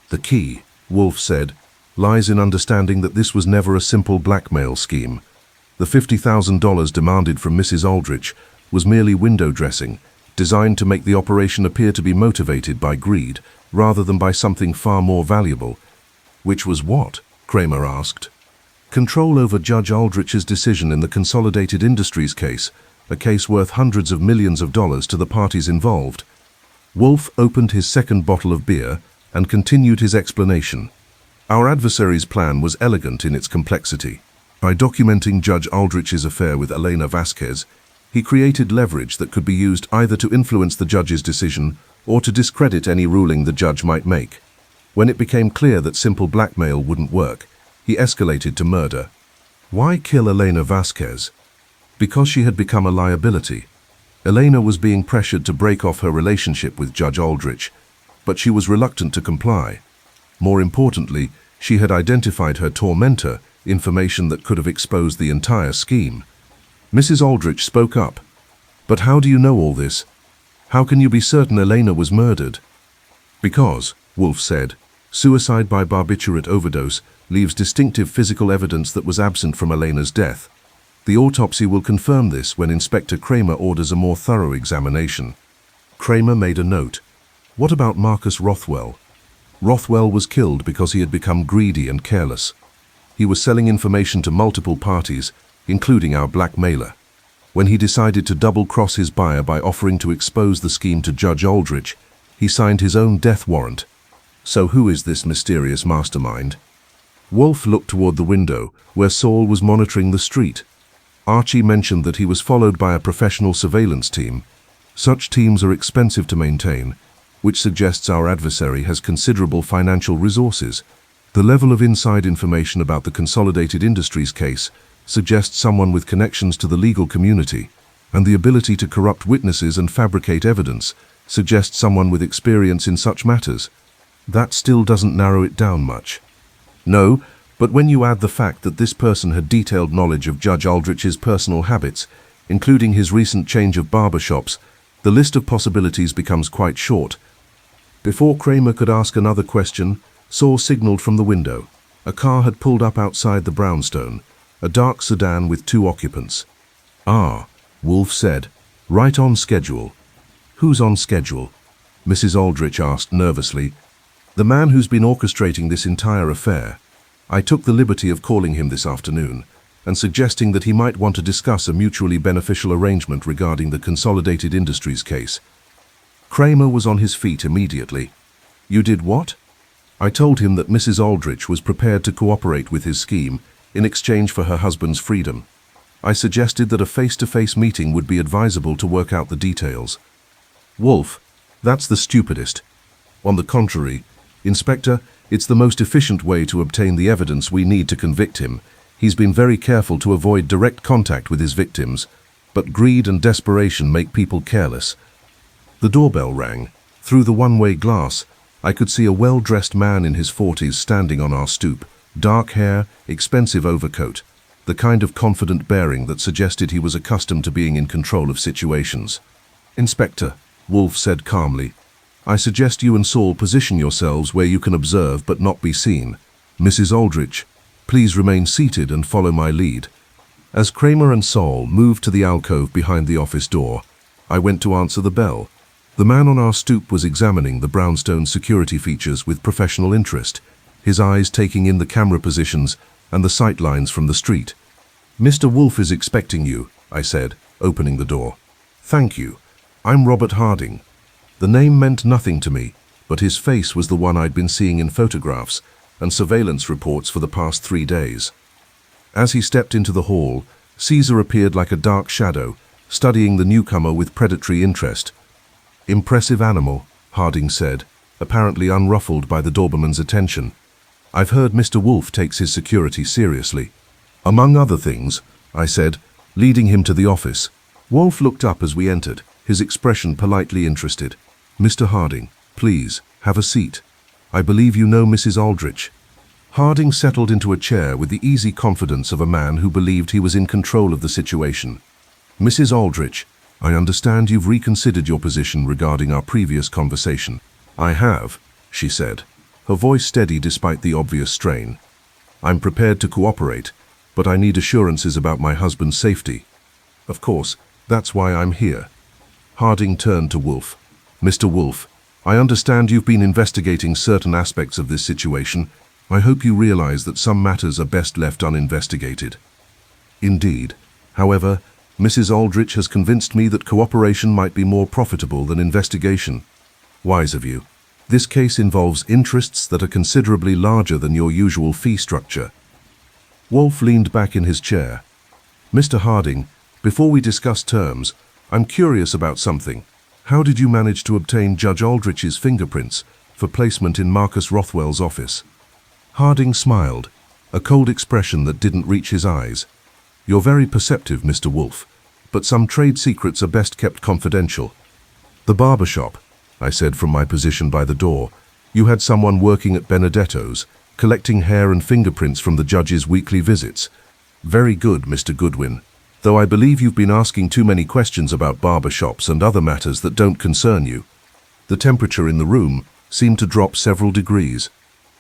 "The key," Wolfe said, "lies in understanding that this was never a simple blackmail scheme. The $50,000 demanded from Mrs. Aldrich was merely window dressing, designed to make the operation appear to be motivated by greed, rather than by something far more valuable." "Which was what?" Kramer asked. "Control over Judge Aldrich's decision in the Consolidated Industries case, a case worth hundreds of millions of dollars to the parties involved." Wolfe opened his second bottle of beer and continued his explanation. "Our adversary's plan was elegant in its complexity. By documenting Judge Aldrich's affair with Elena Vasquez, he created leverage that could be used either to influence the judge's decision or to discredit any ruling the judge might make. When it became clear that simple blackmail wouldn't work, he escalated to murder." "Why kill Elena Vasquez?" "Because she had become a liability. Elena was being pressured to break off her relationship with Judge Aldrich, but she was reluctant to comply. More importantly, she had identified her tormentor, information that could have exposed the entire scheme." Mrs. Aldrich spoke up. "But how do you know all this? How can you be certain Elena was murdered?" "Because," Wolfe said, "suicide by barbiturate overdose leaves distinctive physical evidence that was absent from Elena's death. The autopsy will confirm this when Inspector Kramer orders a more thorough examination." Kramer made a note. "What about Marcus Rothwell?" "Rothwell was killed because he had become greedy and careless. He was selling information to multiple parties, including our blackmailer. When he decided to double-cross his buyer by offering to expose the scheme to Judge Aldrich, he signed his own death warrant." "So who is this mysterious mastermind?" Wolfe looked toward the window, where Saul was monitoring the street. Archie mentioned that he was followed by a professional surveillance team. Such teams are expensive to maintain, which suggests our adversary has considerable financial resources. The level of inside information about the Consolidated Industries case suggests someone with connections to the legal community, and the ability to corrupt witnesses and fabricate evidence suggests someone with experience in such matters. That still doesn't narrow it down much. "No, but when you add the fact that this person had detailed knowledge of Judge Aldrich's personal habits, including his recent change of barbershops, the list of possibilities becomes quite short." Before Kramer could ask another question, Saul signaled from the window. A car had pulled up outside the brownstone, a dark sedan with 2 occupants. "Ah," Wolfe said, "right on schedule." "Who's on schedule?" Mrs. Aldrich asked nervously. "The man who's been orchestrating this entire affair. I took the liberty of calling him this afternoon and suggesting that he might want to discuss a mutually beneficial arrangement regarding the Consolidated Industries case." Kramer was on his feet immediately. "You did what?" "I told him that Mrs. Aldrich was prepared to cooperate with his scheme in exchange for her husband's freedom. I suggested that a face-to-face meeting would be advisable to work out the details." "Wolfe, that's the stupidest." "On the contrary, Inspector, it's the most efficient way to obtain the evidence we need to convict him. He's been very careful to avoid direct contact with his victims, but greed and desperation make people careless." The doorbell rang. Through the one-way glass, I could see a well-dressed man in his 40s standing on our stoop. Dark hair, expensive overcoat, the kind of confident bearing that suggested he was accustomed to being in control of situations. "Inspector," Wolfe said calmly, "I suggest you and Saul position yourselves where you can observe but not be seen. Mrs. Aldrich, please remain seated and follow my lead. As Kramer and Sol moved to the alcove behind the office door, I went to answer the bell. The man on our stoop was examining the brownstone security features with professional interest, his eyes taking in the camera positions and the sight lines from the street. "Mr. Wolfe is expecting you," I said, opening the door. "Thank you. I'm Robert Harding." The name meant nothing to me, but his face was the one I'd been seeing in photographs and surveillance reports for the past 3 days. As he stepped into the hall, Caesar appeared like a dark shadow, studying the newcomer with predatory interest. "Impressive animal," Harding said, apparently unruffled by the Doberman's attention. "I've heard Mr. Wolfe takes his security seriously." "Among other things," I said, leading him to the office. Wolfe looked up as we entered, his expression politely interested. "Mr. Harding, please, have a seat. I believe you know Mrs. Aldrich." Harding settled into a chair with the easy confidence of a man who believed he was in control of the situation. "Mrs. Aldrich, I understand you've reconsidered your position regarding our previous conversation." "I have," she said, her voice steady despite the obvious strain. "I'm prepared to cooperate, but I need assurances about my husband's safety. Of course, that's why I'm here." Harding turned to Wolfe. "Mr. Wolfe, I understand you've been investigating certain aspects of this situation. I hope you realize that some matters are best left uninvestigated." "Indeed. However, Mrs. Aldrich has convinced me that cooperation might be more profitable than investigation." "Wise of you. This case involves interests that are considerably larger than your usual fee structure." Wolfe leaned back in his chair. "Mr. Harding, before we discuss terms, I'm curious about something. How did you manage to obtain Judge Aldrich's fingerprints for placement in Marcus Rothwell's office?" Harding smiled, a cold expression that didn't reach his eyes. "You're very perceptive, Mr. Wolfe, but some trade secrets are best kept confidential." "The barbershop," I said from my position by the door. "You had someone working at Benedetto's, collecting hair and fingerprints from the judge's weekly visits." "Very good, Mr. Goodwin. Though I believe you've been asking too many questions about barbershops and other matters that don't concern you." The temperature in the room seemed to drop several degrees.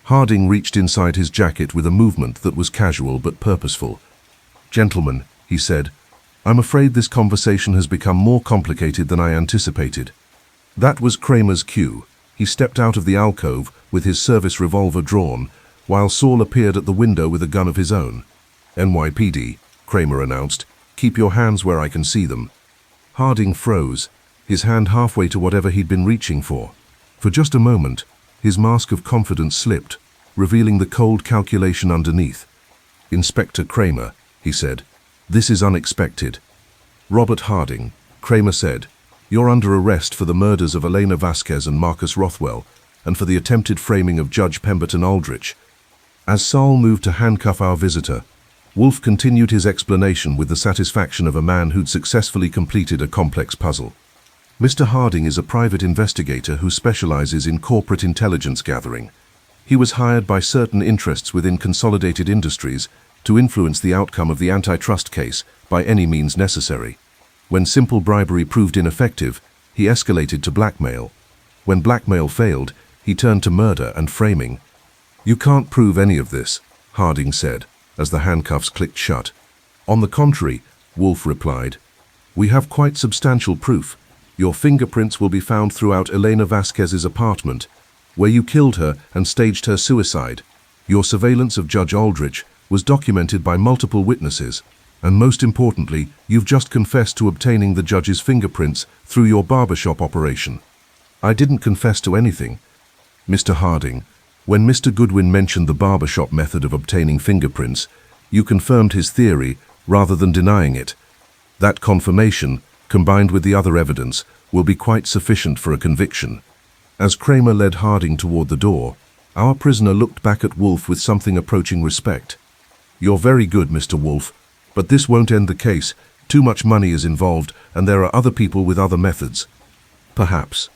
Harding reached inside his jacket with a movement that was casual but purposeful. "Gentlemen," he said, "I'm afraid this conversation has become more complicated than I anticipated." That was Kramer's cue. He stepped out of the alcove with his service revolver drawn, while Saul appeared at the window with a gun of his own. "NYPD," Kramer announced. "Keep your hands where I can see them." Harding froze, his hand halfway to whatever he'd been reaching for. For just a moment, his mask of confidence slipped, revealing the cold calculation underneath. "Inspector Kramer," he said, "this is unexpected." "Robert Harding," Kramer said, "you're under arrest for the murders of Elena Vasquez and Marcus Rothwell, and for the attempted framing of Judge Pemberton Aldrich." As Saul moved to handcuff our visitor, Wolfe continued his explanation with the satisfaction of a man who'd successfully completed a complex puzzle. "Mr. Harding is a private investigator who specializes in corporate intelligence gathering. He was hired by certain interests within Consolidated Industries to influence the outcome of the antitrust case by any means necessary. When simple bribery proved ineffective, he escalated to blackmail. When blackmail failed, he turned to murder and framing." "You can't prove any of this," Harding said, as the handcuffs clicked shut. "On the contrary," Wolfe replied, "we have quite substantial proof. Your fingerprints will be found throughout Elena Vasquez's apartment, where you killed her and staged her suicide. Your surveillance of Judge Aldrich was documented by multiple witnesses, and most importantly, you've just confessed to obtaining the judge's fingerprints through your barbershop operation." "I didn't confess to anything." "Mr. Harding, when Mr. Goodwin mentioned the barbershop method of obtaining fingerprints, you confirmed his theory rather than denying it. That confirmation, combined with the other evidence, will be quite sufficient for a conviction." As Kramer led Harding toward the door, our prisoner looked back at Wolfe with something approaching respect. "You're very good, Mr. Wolfe, but this won't end the case. Too much money is involved, and there are other people with other methods." "Perhaps.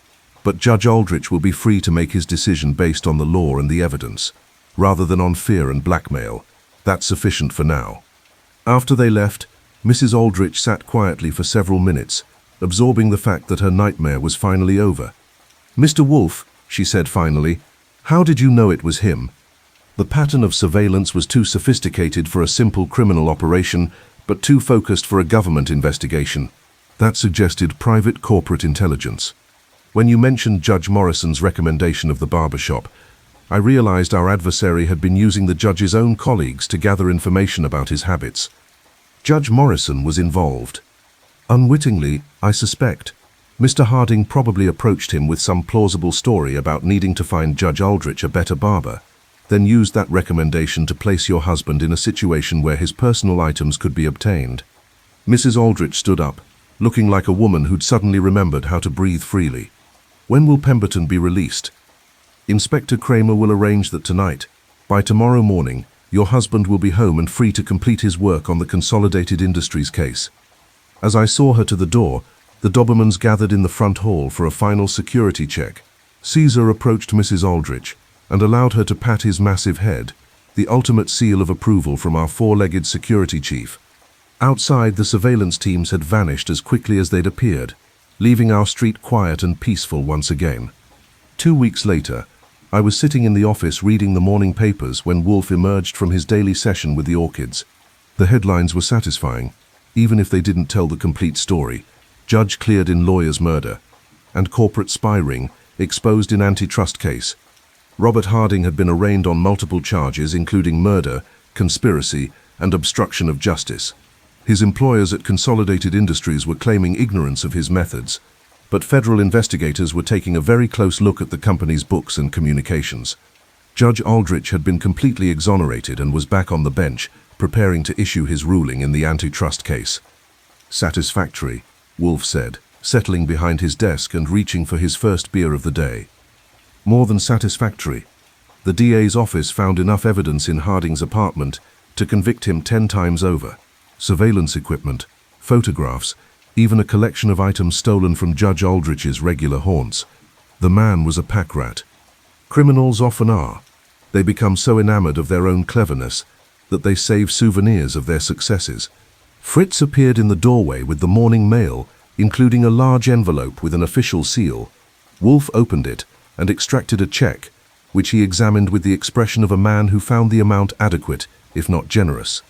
But Judge Aldrich will be free to make his decision based on the law and the evidence, rather than on fear and blackmail. That's sufficient for now." After they left, Mrs. Aldrich sat quietly for several minutes, absorbing the fact that her nightmare was finally over. "Mr. Wolfe," she said finally, "how did you know it was him?" The pattern of surveillance was too sophisticated for a simple criminal operation, but too focused for a government investigation. That suggested private corporate intelligence. When you mentioned Judge Morrison's recommendation of the barbershop, I realized our adversary had been using the judge's own colleagues to gather information about his habits. Judge Morrison was involved. Unwittingly, I suspect. Mr. Harding probably approached him with some plausible story about needing to find Judge Aldrich a better barber, then used that recommendation to place your husband in a situation where his personal items could be obtained. Mrs. Aldrich stood up, looking like a woman who'd suddenly remembered how to breathe freely. When will Pemberton be released? Inspector Kramer will arrange that tonight, by tomorrow morning, your husband will be home and free to complete his work on the Consolidated Industries case. As I saw her to the door, the Dobermans gathered in the front hall for a final security check. Caesar approached Mrs. Aldrich and allowed her to pat his massive head, the ultimate seal of approval from our four-legged security chief. Outside, the surveillance teams had vanished as quickly as they'd appeared, leaving our street quiet and peaceful once again. 2 weeks later, I was sitting in the office reading the morning papers when Wolfe emerged from his daily session with the orchids. The headlines were satisfying, even if they didn't tell the complete story. Judge cleared in lawyer's murder, and corporate spy ring exposed in antitrust case. Robert Harding had been arraigned on multiple charges including murder, conspiracy, and obstruction of justice. His employers at Consolidated Industries were claiming ignorance of his methods, but federal investigators were taking a very close look at the company's books and communications. Judge Aldrich had been completely exonerated and was back on the bench, preparing to issue his ruling in the antitrust case. Satisfactory, Wolfe said, settling behind his desk and reaching for his first beer of the day. More than satisfactory. The DA's office found enough evidence in Harding's apartment to convict him 10 times over. Surveillance equipment, photographs, even a collection of items stolen from Judge Aldrich's regular haunts. The man was a pack rat. Criminals often are. They become so enamored of their own cleverness that they save souvenirs of their successes. Fritz appeared in the doorway with the morning mail, including a large envelope with an official seal. Wolfe opened it and extracted a check, which he examined with the expression of a man who found the amount adequate, if not generous.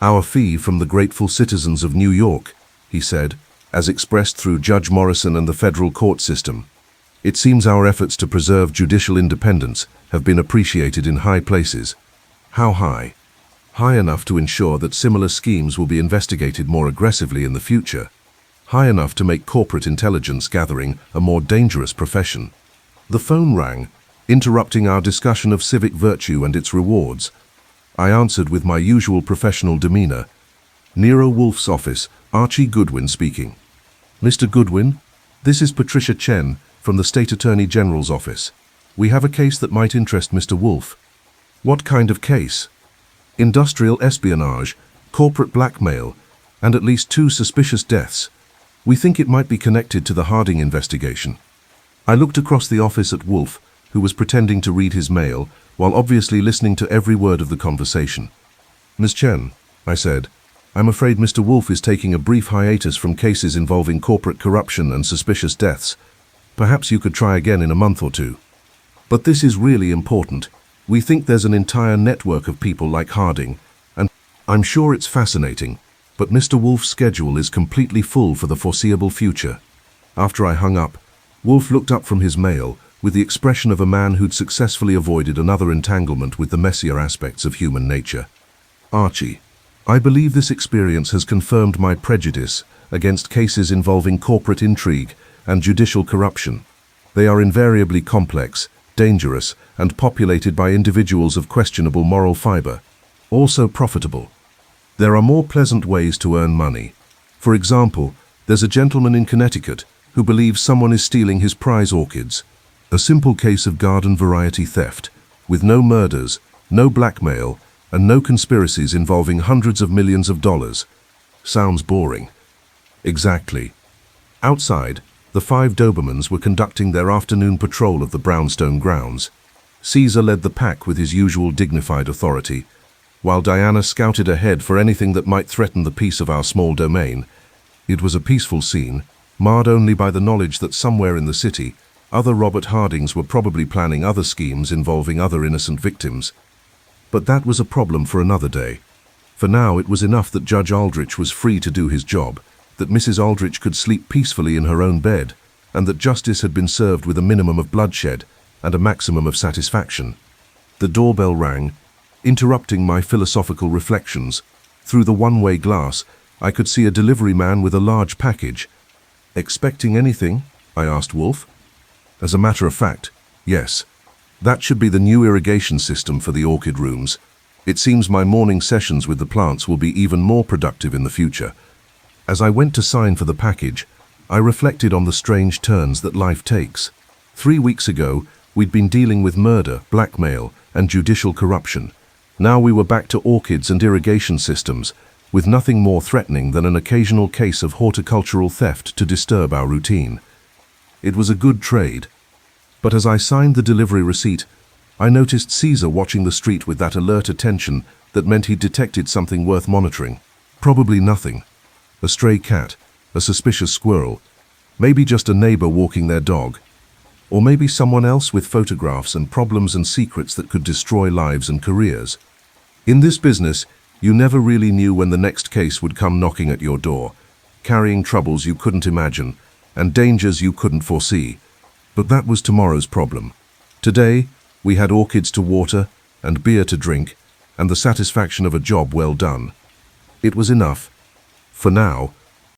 "Our fee from the grateful citizens of New York," he said, "as expressed through Judge Morrison and the federal court system. It seems our efforts to preserve judicial independence have been appreciated in high places." How high? High enough to ensure that similar schemes will be investigated more aggressively in the future. High enough to make corporate intelligence gathering a more dangerous profession. The phone rang, interrupting our discussion of civic virtue and its rewards. I answered with my usual professional demeanor. Nero Wolfe's office, Archie Goodwin speaking. "Mr. Goodwin, this is Patricia Chen from the State Attorney General's office. We have a case that might interest Mr. Wolfe." "What kind of case?" "Industrial espionage, corporate blackmail, and at least 2 suspicious deaths. We think it might be connected to the Harding investigation." I looked across the office at Wolfe, who was pretending to read his mail, while obviously listening to every word of the conversation. "Ms. Chen," I said, "I'm afraid Mr. Wolfe is taking a brief hiatus from cases involving corporate corruption and suspicious deaths. Perhaps you could try again in a month or 2. But this is really important. We think there's an entire network of people like Harding, and I'm sure it's fascinating, but Mr. Wolfe's schedule is completely full for the foreseeable future." After I hung up, Wolfe looked up from his mail with the expression of a man who'd successfully avoided another entanglement with the messier aspects of human nature. "Archie, I believe this experience has confirmed my prejudice against cases involving corporate intrigue and judicial corruption. They are invariably complex, dangerous, and populated by individuals of questionable moral fiber, also profitable. There are more pleasant ways to earn money. For example, there's a gentleman in Connecticut who believes someone is stealing his prize orchids. A simple case of garden variety theft, with no murders, no blackmail, and no conspiracies involving hundreds of millions of dollars. Sounds boring. Exactly. Outside, the 5 Dobermans were conducting their afternoon patrol of the brownstone grounds. Caesar led the pack with his usual dignified authority, while Diana scouted ahead for anything that might threaten the peace of our small domain. It was a peaceful scene, marred only by the knowledge that somewhere in the city, other Robert Hardings were probably planning other schemes involving other innocent victims. But that was a problem for another day. For now, it was enough that Judge Aldrich was free to do his job, that Mrs. Aldrich could sleep peacefully in her own bed, and that justice had been served with a minimum of bloodshed and a maximum of satisfaction. The doorbell rang, interrupting my philosophical reflections. Through the one-way glass, I could see a delivery man with a large package. "Expecting anything?" I asked Wolfe. As a matter of fact, yes. That should be the new irrigation system for the orchid rooms. It seems my morning sessions with the plants will be even more productive in the future. As I went to sign for the package, I reflected on the strange turns that life takes. 3 weeks ago, we'd been dealing with murder, blackmail, and judicial corruption. Now we were back to orchids and irrigation systems, with nothing more threatening than an occasional case of horticultural theft to disturb our routine. It was a good trade. But as I signed the delivery receipt, I noticed Caesar watching the street with that alert attention that meant he'd detected something worth monitoring. Probably nothing. A stray cat, a suspicious squirrel, maybe just a neighbor walking their dog, or maybe someone else with photographs and problems and secrets that could destroy lives and careers. In this business, you never really knew when the next case would come knocking at your door, carrying troubles you couldn't imagine and dangers you couldn't foresee. But that was tomorrow's problem. Today, we had orchids to water and beer to drink and the satisfaction of a job well done. It was enough. For now,